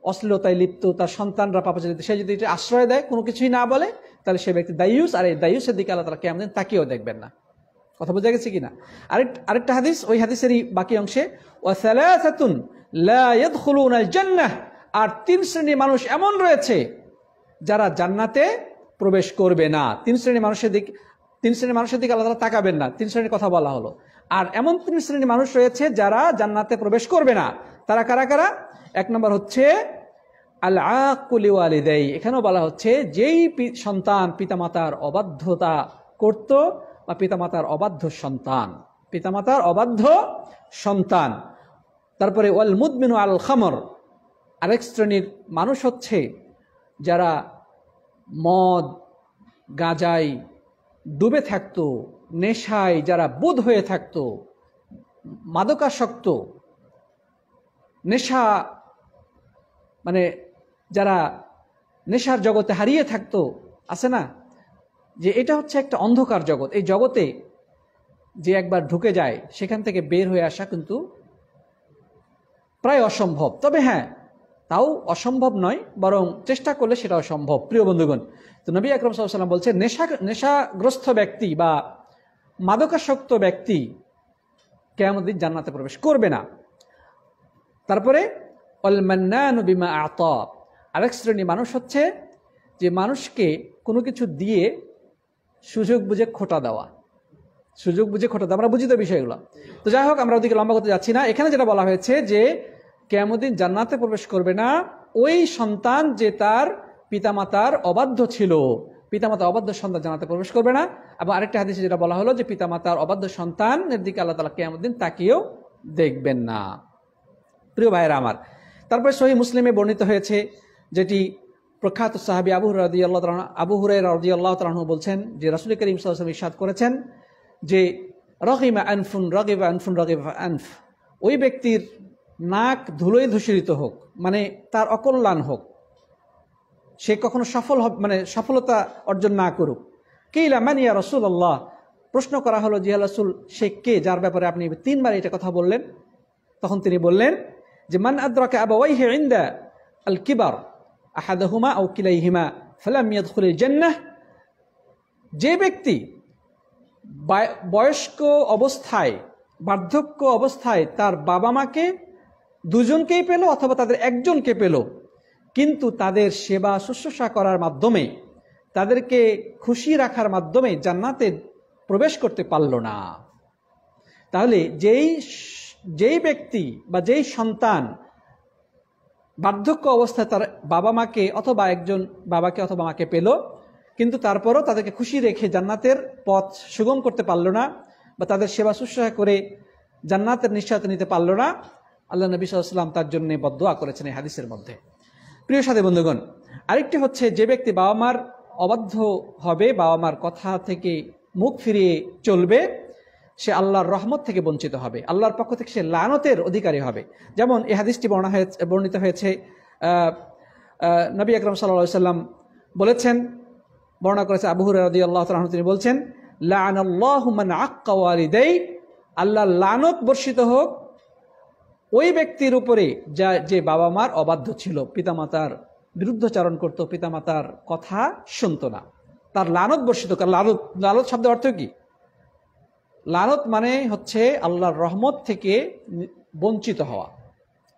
অশ্লীলতায় লিপ্ত, তার সন্তানরা পাপাচারে লিপ্ত, সে যদি এটা আশ্রয় দেয়, কোনো কিছুই না বলে, তাহলে সে ব্যক্তি দাইয়ুস। আর এই দাইয়ুসের দিকে আল্লাহ তাআলা কিয়ামত দিন তাকিয়েও দেখবেন না। কথা বোঝা গেছে কিনা? আরেকটা হাদিস, ওই হাদিসেরই বাকি অংশে, ওয়া সালাসাতুন লা ইয়াদখুলুনাল জান্নাহ, আর 3 শ্রেণীর মানুষ এমন রয়েছে যারা জান্নাতে প্রবেশ করবে না। 3 শ্রেণীর মানুষের দিকে আল্লাহ তাআলা তাকাবেন না। 3 শ্রেণীর কথা বলা হলো। আর এমন 3 শ্রেণীর মানুষ রয়েছে যারা জান্নাতে প্রবেশ করবে না। তারা কারা কারা? 1 নম্বর হচ্ছে আল আক্কু লিওয়ালিদাই, এখানেও বলা হচ্ছে যেই সন্তান পিতামাতার অবাধ্যতা করত, বা পিতামাতার অবাধ্য সন্তান, পিতামাতার অবাধ্য সন্তান। তারপরে ওয়াল মুদমিনু আল খামর, আরেক শ্রেণীর মানুষ হচ্ছে যারা মদ গাঁজায় ডুবে থাকতো, নেশায় যারা বুঁদ হয়ে থাকতো, মাদকাসক্ত, নেশা মানে যারা নেশার জগতে হারিয়ে থাকতো, আছে না যে এটা হচ্ছে একটা অন্ধকার জগৎ, এই জগতে যে একবার ঢুকে যায় সেখান থেকে বের হয়ে আসা কিন্তু প্রায় অসম্ভব। তবে হ্যাঁ, তাও অসম্ভব নয়, বরং চেষ্টা করলে সেটাও সম্ভব। প্রিয় বন্ধুগণ, তো নবী আকরাম সাল্লাল্লাহু আলাইহি ওয়াসাল্লাম বলছেন নেশাগ্রস্ত ব্যক্তি বা মাদকাসক্ত ব্যক্তি কিয়ামত দিন জান্নাতে প্রবেশ করবে না। তারপরে ওয়াল মান্নানু বিমা আতা, আরেক শ্রেণী মানুষ হচ্ছে যে মানুষকে কোনো কিছু দিয়ে সুযোগ বুঝে খোটা দেওয়া, সুযোগ বুঝে খোটা দেওয়া। আমরা বুঝি তো বিষয়গুলো। তো যাই হোক, আমরা ওদিকে লম্বা করতে যাচ্ছি না। এখানে যেটা বলা হয়েছে যে কিয়ামত দিন জান্নাতে প্রবেশ করবে না ওই সন্তান যে তার পিতামাতার অবাধ্য ছিল, পিতামাতার অবাধ্য সন্তান জান্নাতে প্রবেশ করবে না। এবং আরেকটা হাদিসে যেটা বলা হলো যে পিতামাতার অবাধ্য সন্তানের দিকে আল্লাহ তাআলা কিয়ামত দিন তাকিয়েও দেখবেন না। প্রিয় ভাইয়েরা আমার, তারপরে সহিহ মুসলিমে বর্ণিত হয়েছে, যেটি প্রখ্যাত সাহাবী আবু হুরায়রা রাদিয়াল্লাহু তাআলা আনহু বলছেন যে রাসূল করিম সাল্লাল্লাহু আলাইহি ওয়াসাল্লাম ইরশাদ করেছেন যে রাগিমা আনফুন রাগিবা আনফুন রাগিবা আনফ, ওই ব্যক্তির নাক ধুলোয় ধূসরিত হোক, মানে তার অকল্যাণ হোক, সে কখনো সফল হবে মানে সফলতা অর্জন না করুক। কিলা মান ইয়া রাসূলুল্লাহ, প্রশ্ন করা হলো যে রাসূল, সে কে যার ব্যাপারে আপনি 3 বার এটা কথা বললেন? তখন তিনি বললেন যে মান আদরাকা আবাওয়াইহি ইনদা আল কিবার আহাদাহুমা আও কিলাইহিমা ফালাম ইয়াদখুলিল জান্নাহ, যে ব্যক্তি বয়স্ক অবস্থায়, বার্ধক্য অবস্থায় তার বাবা মাকে দুজনকেই পেল অথবা তাদের একজনকে পেল, কিন্তু তাদের সেবা শুশ্রূষা করার মাধ্যমে, তাদেরকে খুশি রাখার মাধ্যমে জান্নাতে প্রবেশ করতে পারল না, তাহলে যেই ব্যক্তি বা যেই সন্তান বার্ধক্য অবস্থায় তার বাবা মাকে অথবা একজন বাবাকে অথবা মাকে পেল, কিন্তু তারপরও তাদেরকে খুশি রেখে জান্নাতের পথ সুগম করতে পারল না, বা তাদের সেবা শুশ্রূষা করে জান্নাতের নিশ্চয়তা নিতে পারল না, আল্লাহ নবী সাল্লাল্লাহু আলাইহি ওয়াসাল্লাম তার জন্য বদদুয়া করেছেন এই হাদিসের মধ্যে। প্রিয় সাথী বন্ধুগণ, আরেকটি হচ্ছে যে ব্যক্তি বাবা মার অবাধ্য হবে, বাবা মার কথা থেকে মুখ ফিরিয়ে চলবে, সে আল্লাহর রহমত থেকে বঞ্চিত হবে, আল্লাহর পক্ষ থেকে সে লানতের অধিকারী হবে। যেমন এই হাদিসটি বর্ণিত হয়েছে, নবী আকরাম সাল্লাল্লাহু আলাইহি ওয়াসাল্লাম বলেছেন, বর্ণনা করেছে আবু হুরায়রা রাদিয়াল্লাহু তাআলা আনহু, তিনি বলছেন, লাআনাল্লাহু মান আক্কা ওয়ালিদাই, আল্লাহর লানত বর্ষিত হোক ওই ব্যক্তির উপরে যে বাবা মার অবাধ্য ছিল, পিতামাতার বিরুদ্ধাচরণ করত, পিতামাতার কথা শুনতো না, তার লানত বর্ষিত। লানত শব্দের অর্থ কি? লানত মানে হচ্ছে আল্লাহর রহমত থেকে বঞ্চিত হওয়া,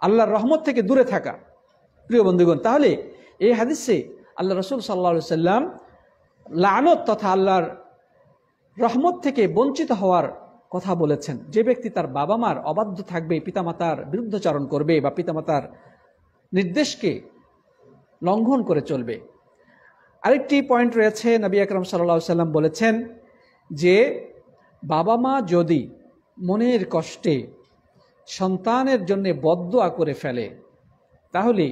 আল্লাহর রহমত থেকে দূরে থাকা। প্রিয় বন্ধুগণ, তাহলে এই হাদিসে আল্লাহ রাসূল সাল্লাল্লাহু আলাইহি ওয়াসাল্লাম লানত তথা আল্লাহর রহমত থেকে বঞ্চিত হওয়ার কথা বলেছেন। যে ব্যক্তি তার বাবা মার অবাধ্য থাকবে, পিতামাতার বিরুদ্ধাচরণ করবে বা পিতামাতার নির্দেশকে লঙ্ঘন করে চলবে। আরেকটি পয়েন্ট রয়েছে, নবী আকরাম সাল্লাল্লাহু আলাইহি ওয়াসাল্লাম বলেছেন যে বাবা মা যদি মনের কষ্টে সন্তানের জন্য বদদুয়া করে ফেলে, তাহলে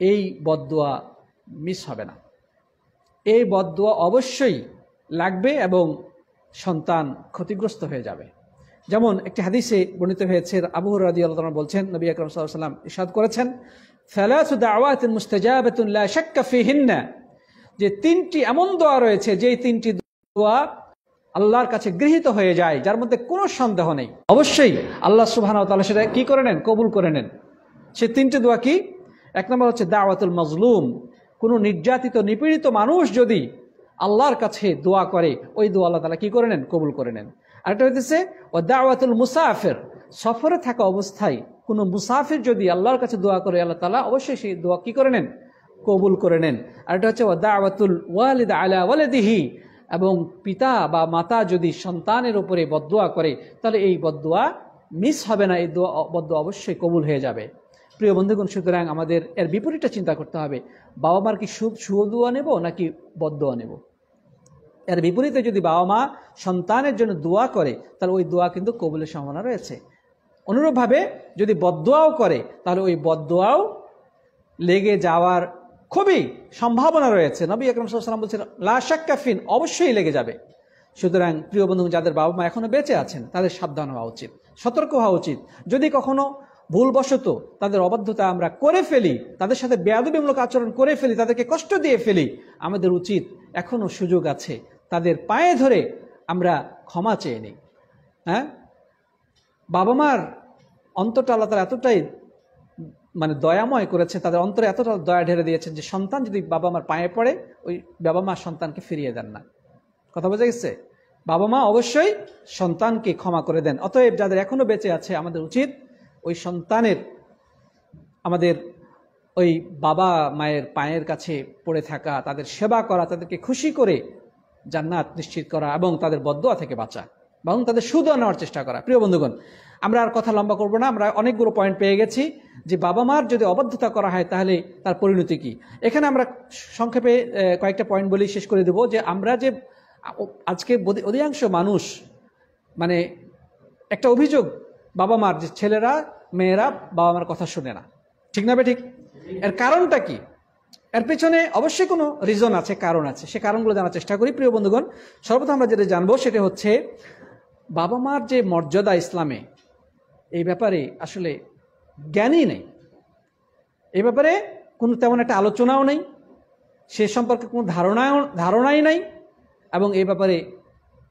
এই বদদুয়া মিস হবে না, এই বদদুয়া অবশ্যই লাগবে এবং সন্তান ক্ষতিগ্রস্ত হয়ে যাবে। যেমন একটি হাদিসে বর্ণিত হয়েছে, আবু হুরায়রা রাদিয়াল্লাহু তাআলা বলছেন, নবী আকরাম সাল্লাল্লাহু আলাইহি ওয়াসাল্লাম ইরশাদ করেছেন, সালাসু দাওয়াতিন মুস্তাজাবাতুন লা শাক্কা ফিহিন্না, যে তিনটি এমন দোয়া রয়েছে যেই তিনটি দোয়া আল্লাহর কাছে গৃহীত হয়ে যায়, যার মধ্যে কোনো সন্দেহ নেই, অবশ্যই আল্লাহ সুবহানাহু ওয়া তাআলা সেটা কি করে নেন? কবুল করে নেন। সে তিনটি দোয়া কি? এক নম্বর হচ্ছে দাওয়াতুল মাজলুম, কোনো নির্যাতিত নিপীড়িত মানুষ যদি আল্লাহর কাছে দোয়া করে, ওই দোয়া আল্লাহ তাআলা কি করে নেন? কবুল করে নেন। আরেকটা হচ্ছে ও দাওয়াতুল মুসাফির, সফরে থাকা অবস্থায় কোনো মুসাফির যদি আল্লাহর কাছে দোয়া করে, আল্লাহ তাআলা অবশ্যই সেই দোয়া কি করে নেন? কবুল করে নেন। আরেকটা হচ্ছে ও দাওয়াতুল ওয়ালিদ আলা ওয়ালিদিহি, এবং পিতা বা মাতা যদি সন্তানের উপরে বদদুয়া করে, তাহলে এই বদদুয়া মিস হবে না, এই বদদুয়া অবশ্যই কবুল হয়ে যাবে। প্রিয় বন্ধুগণ, সুতরাং আমাদের এর বিপরীতটা চিন্তা করতে হবে, বাবা মার কি সুদুয়া নেব নাকি বদদুয়া নেব? এর বিপরীতে যদি বাবা মা সন্তানের জন্য দোয়া করে, তাহলে ওই দোয়া কিন্তু কবুলের সম্ভাবনা রয়েছে। অনুরূপভাবে যদি বদদুয়াও করে, তাহলে ওই বদদুয়াও লেগে যাওয়ার খুবই সম্ভাবনা রয়েছে। নবী আকরাম সাল্লাল্লাহু আলাইহি ওয়াসাল্লাম বলছেন, লা শাক্কা ফিন, অবশ্যই লেগে যাবে। সুতরাং প্রিয় বন্ধু, যাদের বাবা মা এখনো বেঁচে আছেন, তাদের সাবধান হওয়া উচিত, সতর্ক হওয়া উচিত। যদি কখনো ভুলবশত তাদের অবাধ্যতা আমরা করে ফেলি, তাদের সাথে বেয়াদবিমূলক আচরণ করে ফেলি, তাদেরকে কষ্ট দিয়ে ফেলি, আমাদের উচিত এখনো সুযোগ আছে, তাদের পায়ে ধরে আমরা ক্ষমা চেয়ে নিই। হ্যাঁ, বাবা মার অন্তরটা আল্লাহ তাআলা এতটাই দয়াময় করেছে, তাদের অন্তরে এতটা দয়া ঢেলে দিয়েছেন যে সন্তান যদি বাবা মার পায়ে পড়ে, ওই বাবা মা সন্তানকে ফিরিয়ে দেন না। কথা বোঝা গেছে? বাবা মা অবশ্যই সন্তানকে ক্ষমা করে দেন। অতএব যাদের এখনো বেঁচে আছে, আমাদের উচিত ওই সন্তানের, আমাদের ওই বাবা মায়ের পায়ের কাছে পড়ে থাকা, তাদের সেবা করা, তাদেরকে খুশি করে জান্নাত নিশ্চিত করা এবং তাদের বদদুয়া থেকে বাঁচা এবং তাদের সুদুয়া নেওয়ার চেষ্টা করা। প্রিয় বন্ধুগণ, আমরা আর কথা লম্বা করব না, আমরা অনেকগুলো পয়েন্ট পেয়ে গেছি যে বাবা মার যদি অবাধ্যতা করা হয় তাহলে তার পরিণতি কি। এখানে আমরা সংক্ষেপে কয়েকটা পয়েন্ট বলি শেষ করে দেব, যে আমরা যে আজকে অধিকাংশ মানুষ একটা অভিযোগ বাবা মার, যে ছেলেরা মেয়েরা বাবা মার কথা শুনে না, ঠিক না ঠিক? এর কারণটা কি? এর পেছনে অবশ্যই কোনো রিজন আছে, কারণ আছে, সে কারণগুলো জানার চেষ্টা করি। প্রিয় বন্ধুগণ, সর্বপ্রথম আমরা যেটা জানবো সেটা হচ্ছে বাবা মার যে মর্যাদা ইসলামে, এই ব্যাপারে আসলে জ্ঞানই নেই, এই ব্যাপারে কোনো তেমন একটা আলোচনাও নেই, সে সম্পর্কে কোনো ধারণাই নাই, এবং এই ব্যাপারে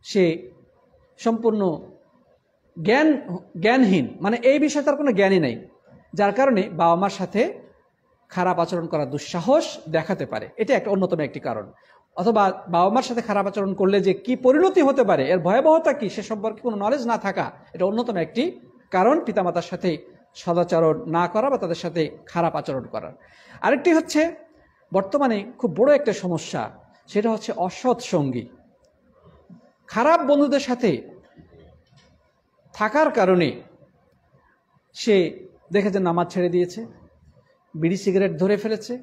সে সম্পূর্ণ জ্ঞানহীন, এই বিষয়ে তার কোনো জ্ঞানই নেই, যার কারণে বাবা মার সাথে খারাপ আচরণ করার দুঃসাহস দেখাতে পারে। এটা একটা অন্যতম একটি কারণ। অথবা বাবা মার সাথে খারাপ আচরণ করলে যে কি পরিণতি হতে পারে, এর ভয়াবহতা কি, সে সম্পর্কে কোনো নলেজ না থাকা, এটা অন্যতম একটি কারণ পিতামাতার সাথে সদাচরণ না করা বা তাদের সাথে খারাপ আচরণ করার। আরেকটি হচ্ছে বর্তমানে খুব বড় একটা সমস্যা, সেটা হচ্ছে অসৎ সঙ্গী। খারাপ বন্ধুদের সাথে থাকার কারণে সে দেখেছে নামাজ ছেড়ে দিয়েছে, বিড়ি সিগারেট ধরে ফেলেছে,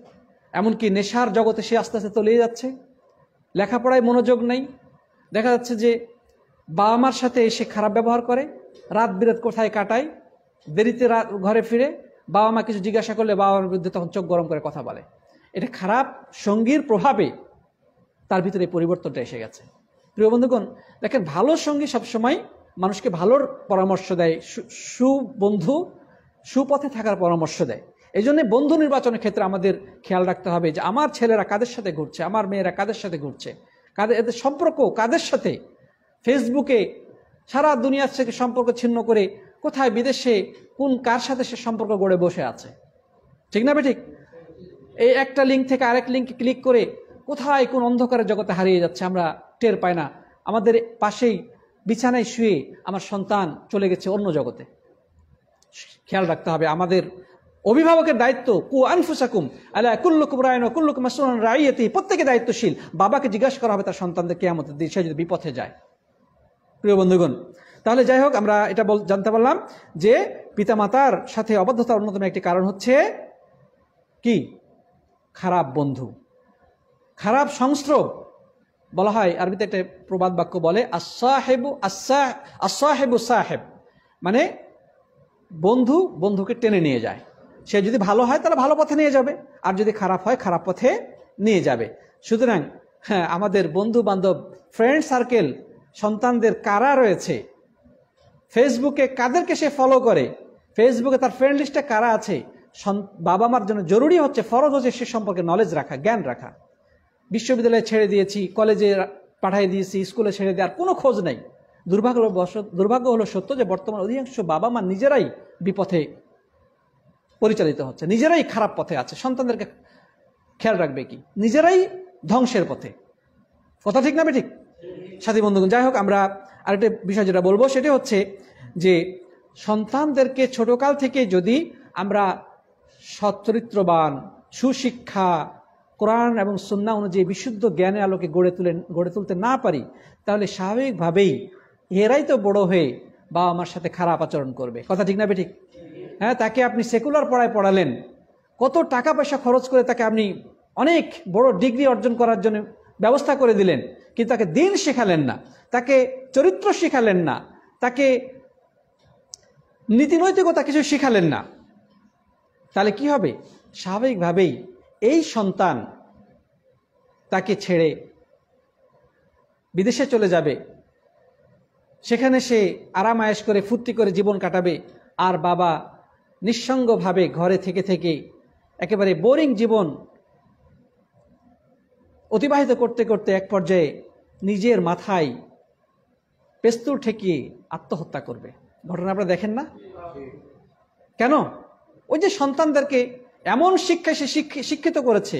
এমনকি নেশার জগতে সে আস্তে আস্তে তলিয়ে যাচ্ছে, লেখাপড়ায় মনোযোগ নেই। দেখা যাচ্ছে যে বাবা মার সাথে সে খারাপ ব্যবহার করে, রাত বিরাত কোথায় কাটায়, দেরিতে ঘরে ফিরে, বাবা মা কিছু জিজ্ঞাসা করলে বাবা মার বিরুদ্ধে তখন চোখ গরম করে কথা বলে। এটা খারাপ সঙ্গীর প্রভাবে তার ভিতরে পরিবর্তনটা এসে গেছে। প্রিয় বন্ধুগণ, দেখেন ভালো সঙ্গী সবসময় মানুষকে ভালোর পরামর্শ দেয়, সুবন্ধু সুপথে থাকার পরামর্শ দেয়। এই জন্য বন্ধু নির্বাচনের ক্ষেত্রে আমাদের খেয়াল রাখতে হবে যে আমার ছেলেরা কাদের সাথে ঘুরছে, আমার মেয়েরা কাদের সাথে ঘুরছে, এদের সম্পর্ক কাদের সাথে। ফেসবুকে সারা দুনিয়ার থেকে সম্পর্ক ছিন্ন করে কোথায় বিদেশে কার সাথে সে সম্পর্ক গড়ে বসে আছে, ঠিক না ঠিক? এই একটা লিঙ্ক থেকে আরেক লিঙ্কে ক্লিক করে কোথায় কোন অন্ধকারের জগতে হারিয়ে যাচ্ছে আমরা টের পাই না। আমাদের পাশেই বিছানায় শুয়ে আমার সন্তান চলে গেছে অন্য জগতে। খেয়াল রাখতে হবে, আমাদের অভিভাবকের দায়িত্ব, কু আনফুসাকুম আলা কুল্লুকুম রায়িন ওয়া কুল্লুকুম মাসউলুন আন রাইয়াতি, প্রত্যেকে দায়িত্বশীল। বাবাকে জিজ্ঞাসা করা হবে তার সন্তানদের কিয়ামতের দিন, সে যদি বিপথে যায়। প্রিয় বন্ধুগণ, তাহলে যাই হোক, আমরা এটা জানতে পারলাম যে পিতামাতার সাথে অবাধ্যতার অন্যতম একটি কারণ হচ্ছে কি? খারাপ বন্ধু, খারাপ সংস্রব। বলা হয় আরবিতে একটা প্রবাদ বাক্য বলে, আস-সাহিবু সাহেব, মানে বন্ধু বন্ধুকে টেনে নিয়ে যায়। সে যদি ভালো হয় তাহলে ভালো পথে নিয়ে যাবে, আর যদি খারাপ হয় খারাপ পথে নিয়ে যাবে। সুতরাং হ্যাঁ, আমাদের বন্ধু বান্ধব, ফ্রেন্ড সার্কেল, সন্তানদের কারা রয়েছে, ফেসবুকে কাদেরকে সে ফলো করে, ফেসবুকে তার ফ্রেন্ড লিস্টে কারা আছে, বাবা মার জন্য জরুরি হচ্ছে, ফরজ হচ্ছে সে সম্পর্কে নলেজ রাখা, জ্ঞান রাখা। বিশ্ববিদ্যালয়ে ছেড়ে দিয়েছি, কলেজে পাঠিয়ে দিয়েছি, স্কুলে ছেড়ে দেওয়ার কোনো খোঁজ নেই। দুর্ভাগ্য হলো সত্য যে বর্তমান অধিকাংশ বাবা মা নিজেরাই বিপথে পরিচালিত হচ্ছে, নিজেরাই খারাপ পথে আছে। সন্তানদেরকে খেয়াল রাখবে কি? নিজেরাই ধ্বংসের পথে। কথা ঠিক না ঠিক? সাথী বন্ধুগণ, যাই হোক, আমরা আরেকটা বিষয় যেটা বলবো সেটা হচ্ছে যে সন্তানদেরকে ছোটকাল থেকে যদি আমরা সচ্চরিত্রবান, সুশিক্ষা, কোরআন এবং সুন্নাহ অনুযায়ী বিশুদ্ধ জ্ঞানের আলোকে গড়ে তুলতে না পারি, তাহলে স্বাভাবিকভাবেই এরাই তো বড় হয়ে বাবা মার সাথে খারাপ আচরণ করবে। কথা ঠিক না ঠিক? হ্যাঁ, তাকে আপনি সেকুলার পড়ায় পড়ালেন, কত টাকা পয়সা খরচ করে তাকে আপনি অনেক বড় ডিগ্রি অর্জন করার জন্য ব্যবস্থা করে দিলেন, কিন্তু তাকে দিন শেখালেন না, তাকে চরিত্র শেখালেন না, তাকে নীতিনৈতিকতা কিছু শিখালেন না, তাহলে কি হবে? স্বাভাবিকভাবেই এই সন্তান তাকে ছেড়ে বিদেশে চলে যাবে, সেখানে সে আরাম আয়েশ করে ফুর্তি করে জীবন কাটাবে, আর বাবা নিঃসঙ্গভাবে ঘরে থেকে থেকে একেবারে বোরিং জীবন অতিবাহিত করতে করতে এক পর্যায়ে নিজের মাথায় পেস্তুর ঠেকিয়ে আত্মহত্যা করবে। ঘটনা আপনারা দেখেন না? কেন? ওই যে সন্তানদেরকে এমন শিক্ষায় সে শিক্ষিত করেছে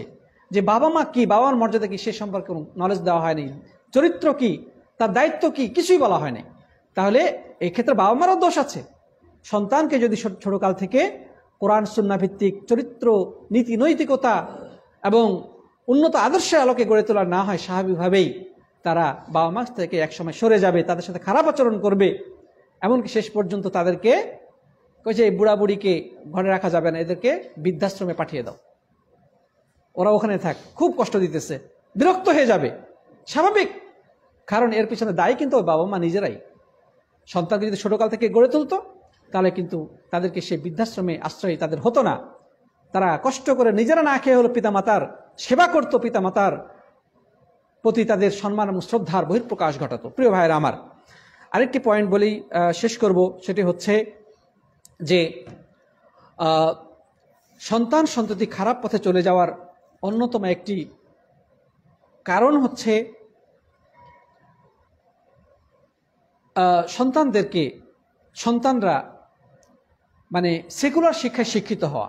যে বাবা মা কি, বাবা মার মর্যাদা কি, সে সম্পর্কে নলেজ দেওয়া হয়নি, চরিত্র কি, তার দায়িত্ব কি, কিছুই বলা হয়নি। তাহলে এই ক্ষেত্রে বাবা মারও দোষ আছে। সন্তানকে যদি ছোটকাল থেকে কোরআন সুন্নাহ ভিত্তিক চরিত্র, নীতি নৈতিকতা এবং উন্নত আদর্শের আলোকে গড়ে তোলা না হয়, স্বাভাবিকভাবেই তারা বাবা মা থেকে একসময় সরে যাবে, তাদের সাথে খারাপ আচরণ করবে, এমনকি শেষ পর্যন্ত তাদেরকে কইছে এই বুড়া বুড়িকে ঘরে রাখা যাবে না, এদেরকে বৃদ্ধাশ্রমে পাঠিয়ে দাও, ওরা ওখানে থাক, খুব কষ্ট দিতেছে, বিরক্ত হয়ে যাবে। স্বাভাবিক, কারণ এর পিছনে দায়ী কিন্তু বাবা মা নিজেরাই। সন্তানকে যদি ছোটকাল থেকে গড়ে তুলতো তাহলে কিন্তু তাদেরকে সে বৃদ্ধাশ্রমে আশ্রয় তাদের হতো না। তারা কষ্ট করে নিজেরা না খেয়ে হলো পিতামাতার সেবা করতো, পিতামাতার প্রতি তাদের সম্মান এবং শ্রদ্ধার বহিঃপ্রকাশ ঘটাতো। প্রিয় ভাইয়েরা আমার, আরেকটি পয়েন্ট বলেই শেষ করব, সেটি হচ্ছে যে সন্তান সন্ততি খারাপ পথে চলে যাওয়ার অন্যতম একটি কারণ হচ্ছে সন্তানরা মানে সেকুলার শিক্ষায় শিক্ষিত হওয়া,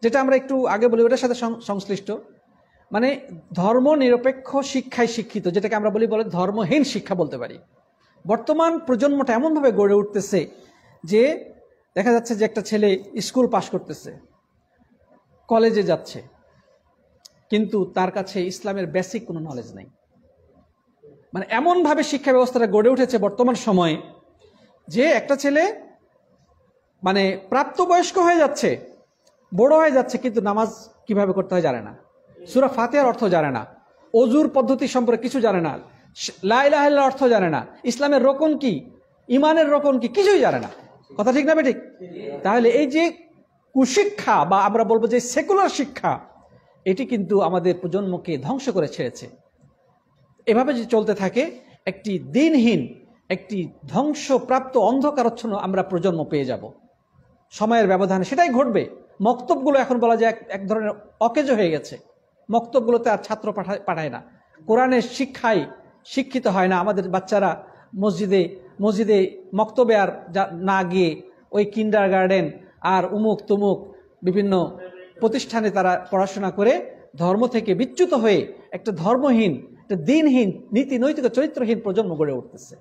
যেটা আমরা একটু আগে বলি ওটার সাথে সংশ্লিষ্ট, মানে ধর্ম নিরপেক্ষ শিক্ষায় শিক্ষিত, যেটাকে আমরা বলি ধর্মহীন শিক্ষা বলতে পারি। বর্তমান প্রজন্মটা এমনভাবে গড়ে উঠতেছে যে দেখা যাচ্ছে যে একটা ছেলে স্কুল পাশ করতেছে, কলেজে যাচ্ছে, কিন্তু তার কাছে ইসলামের বেসিক কোনো নলেজ নেই। মানে এমনভাবে শিক্ষা ব্যবস্থাটা গড়ে উঠেছে বর্তমান সময়ে যে একটা ছেলে মানে প্রাপ্তবয়স্ক হয়ে যাচ্ছে, বড় হয়ে যাচ্ছে, কিন্তু নামাজ কিভাবে করতে হয় জানে না, সূরা ফাতিহার অর্থ জানে না, অজুর পদ্ধতি সম্পর্কে কিছু জানে না, লা ইলাহা ইল্লাল্লাহর অর্থ জানে না, ইসলামের রোকন কি, ইমানের রোকন কি, কিছুই জানে না। কথা ঠিক না বেঠিক? তাহলে এই যে কুশিক্ষা বা আমরা বলবো যে সেকুলার শিক্ষা, এটি কিন্তু আমাদের প্রজন্মকে ধ্বংস করে ছেড়েছে। এভাবে যদি চলতে থাকে একটি দিনহীন, একটি ধ্বংসপ্রাপ্ত অন্ধকারচ্ছন্ন আমরা প্রজন্ম পেয়ে যাব সময়ের ব্যবধানে। সেটাই ঘটবে। মক্তবগুলো এখন বলা যায় এক ধরনের অকেজ হয়ে গেছে। মক্তবগুলোতে আর ছাত্র পাঠায় না, কোরআনের শিক্ষায় শিক্ষিত হয় না। আমাদের বাচ্চারা মসজিদে মক্তবে আর না গিয়ে ওই কিন্ডার গার্ডেন আর উমুক তুমুক বিভিন্ন প্রতিষ্ঠানে তারা পড়াশোনা করে ধর্ম থেকে বিচ্যুত হয়ে একটা ধর্মহীন, একটা দিনহীন, নীতি নৈতিক চরিত্রহীন প্রজন্ম গড়ে উঠতেছে।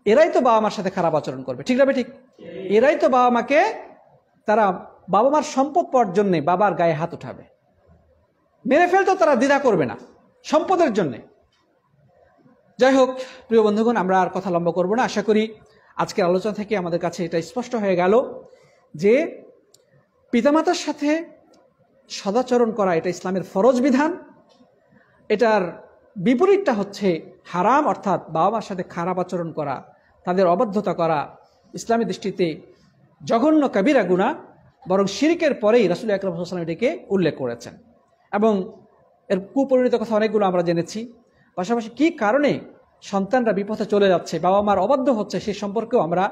এরাই তো বাবা মার সাথে খারাপ আচরণ করবে, ঠিক না ঠিক? এরাই তো বাবা মাকে, তারা বাবা মার সম্পদ পাওয়ার জন্যে বাবার গায়ে হাত উঠাবে, মেরে ফেলতেও তারা দ্বিধা করবে না সম্পদের জন্যে। যাই হোক প্রিয় বন্ধুগণ, আমরা আর কথা লম্বা করব না। আশা করি আজকের আলোচনা থেকে আমাদের কাছে এটা স্পষ্ট হয়ে গেল যে পিতামাতার সাথে সদাচরণ করা এটা ইসলামের ফরজ বিধান। এটার বিপরীতটা হচ্ছে হারাম, অর্থাৎ বাবা মার সাথে খারাপ আচরণ করা, তাদের অবাধ্যতা করা ইসলামী দৃষ্টিতে জঘন্য কাবিরা গুনাহ, বরং শিরকের পরেই রাসূল আকরাম সাল্লাল্লাহু আলাইহি ওয়াসাল্লাম এটিকে উল্লেখ করেছেন। এবং এর কুপরিণত কথা অনেকগুলো আমরা জেনেছি। পাশাপাশি কি কারণে সন্তানরা বিপথে চলে যাচ্ছে, বাবা মার অবাধ্য হচ্ছে, সে সম্পর্কেও আমরা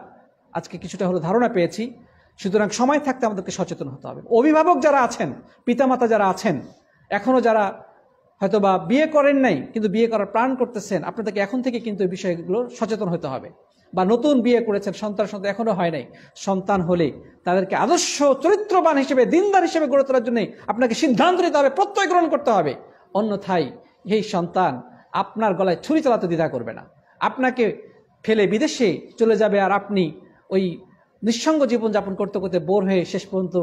আজকে কিছুটা হলো ধারণা পেয়েছি। সুতরাং সময় থাকতে আমাদেরকে সচেতন হতে হবে। অভিভাবক যারা আছেন, পিতামাতা যারা আছেন, এখনও যারা হয়তোবা বিয়ে করেন নাই কিন্তু বিয়ে করার প্ল্যান করতেছেন, আপনাদেরকে এখন থেকে কিন্তু এই বিষয়গুলো সচেতন হতে হবে। বা নতুন বিয়ে করেছেন, সন্তান এখনো হয় নাই, সন্তান হলে তাদেরকে আদর্শ চরিত্রবান হিসেবে, দিনদার হিসেবে গড়ে তোলার জন্য আপনাকে সিদ্ধান্ত নিতে হবে, প্রত্যয় গ্রহণ করতে হবে। অন্যথায় এই সন্তান আপনার গলায় ছুরি চালাতে দ্বিধা করবে না, আপনাকে ফেলে বিদেশে চলে যাবে, আর আপনি ওই নিঃসঙ্গ জীবনযাপন করতে করতে বোর হয়ে শেষ পর্যন্ত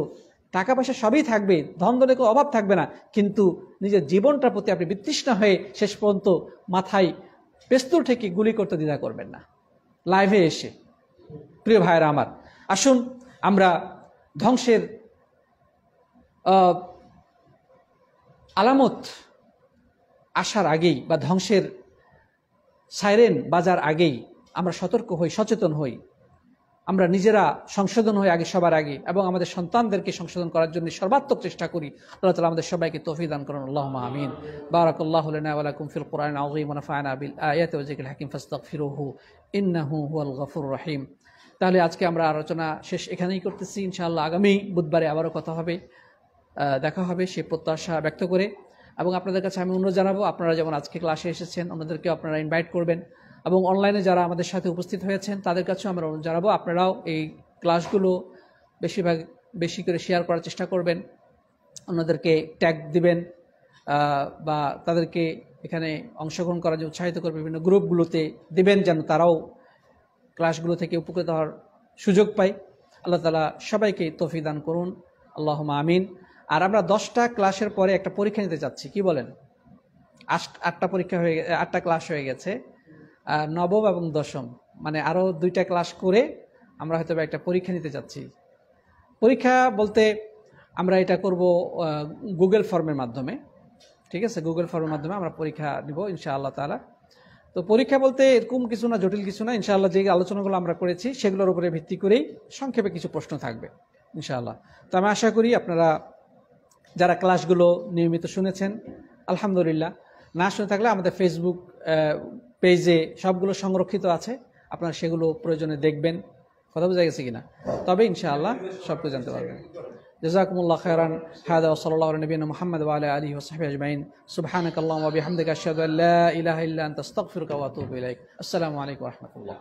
টাকা পয়সা সবই থাকবে, ধন দলে কোনো অভাব থাকবে না, কিন্তু নিজের জীবনটার প্রতি আপনি বিতৃষ্ণা হয়ে শেষ পর্যন্ত মাথায় পেস্তুল থেকে গুলি করতে দ্বিধা করবেন না লাইভে এসে। প্রিয় ভাইয়েরা আমার, আসুন আমরা ধ্বংসের আলামত আসার আগেই বা ধ্বংসের সাইরেন বাজার আগেই আমরা সতর্ক হই, সচেতন হই, আমরা নিজেরা সংশোধন হই আগে, সবার আগে, এবং আমাদের সন্তানদেরকে সংশোধন করার জন্য সর্বাত্মক চেষ্টা করি। আল্লাহ তাআলা আমাদের সবাইকে তৌফিক দান করুন। আল্লাহুম্মা আমিন। বারাকাল্লাহু লানা ওয়া লাকুম ফিল কুরআনিল আযীম ওয়া নাফা'না বিল আয়াতি ওয়া যিকরিল হাকীম ফাস্তাগফিরুহু ইন্নাহু হুয়াল গফুরুর রহিম। তাহলে আজকে আমরা আলোচনা শেষ এখানেই করতেছি। ইনশাআল্লাহ আগামী বুধবারে আবারও কথা হবে, দেখা হবে, সে প্রত্যাশা ব্যক্ত করে। এবং আপনাদের কাছে আমি অনুরোধ জানাবো, আপনারা যেমন আজকে ক্লাসে এসেছেন, অন্যদেরকেও আপনারা ইনভাইট করবেন, এবং অনলাইনে যারা আমাদের সাথে উপস্থিত হয়েছেন তাদের কাছেও আমরা অনুরোধ জানাবো, আপনারাও এই ক্লাসগুলো বেশি করে শেয়ার করার চেষ্টা করবেন, অন্যদেরকে ট্যাগ দিবেন, বা তাদেরকে এখানে অংশগ্রহণ করার জন্য উৎসাহিত করে বিভিন্ন গ্রুপগুলোতে দিবেন, যেন তারাও ক্লাসগুলো থেকে উপকৃত হওয়ার সুযোগ পায়। আল্লাহ তাআলা সবাইকে তৌফিক দান করুন, আল্লাহুম্মা আমিন। আর আমরা 10টা ক্লাসের পরে একটা পরীক্ষা নিতে যাচ্ছি, কি বলেন? 8টা ক্লাস হয়ে গেছে, নবম এবং দশম, মানে আরও 2টা ক্লাস করে আমরা হয়তো একটা পরীক্ষা নিতে যাচ্ছি। পরীক্ষা বলতে আমরা এটা করব গুগল ফর্মের মাধ্যমে, ঠিক আছে? গুগল ফর্মের মাধ্যমে আমরা পরীক্ষা নিব ইনশাআল্লাহ তাআলা। তো পরীক্ষা বলতে এরকম কিছু না, জটিল কিছু না। ইনশাআল্লাহ যে আলোচনাগুলো আমরা করেছি সেগুলোর উপরে ভিত্তি করেই সংক্ষেপে কিছু প্রশ্ন থাকবে ইনশাআল্লাহ। তো আমি আশা করি আপনারা যারা ক্লাসগুলো নিয়মিত শুনেছেন, আলহামদুলিল্লাহ, না শুনে থাকলে আমাদের ফেসবুক পেজে সবগুলো সংরক্ষিত আছে, আপনারা সেগুলো প্রয়োজনে দেখবেন। কথা বোঝা গেছে কিনা? তবে ইনশাআল্লাহ সব কিছু জানতে পারবেন। জাযাকুমুল্লাহু খায়রান। হাদা ওয়া সাল্লাল্লাহু আলা নবিয়িনা মুহাম্মদ ওয়া আলা আলিহি ওয়া সাহবিহি আজমাইন। সুবহানাকাল্লাহুম্মা ওয়া বিহামদিকা আশহাদু আল্লা ইলাহা ইল্লা আনতা আস্তাগফিরুকা ওয়া আতুবু ইলাইক। আসসালামু আলাইকুম ওয়া রাহমাতুল্লাহ।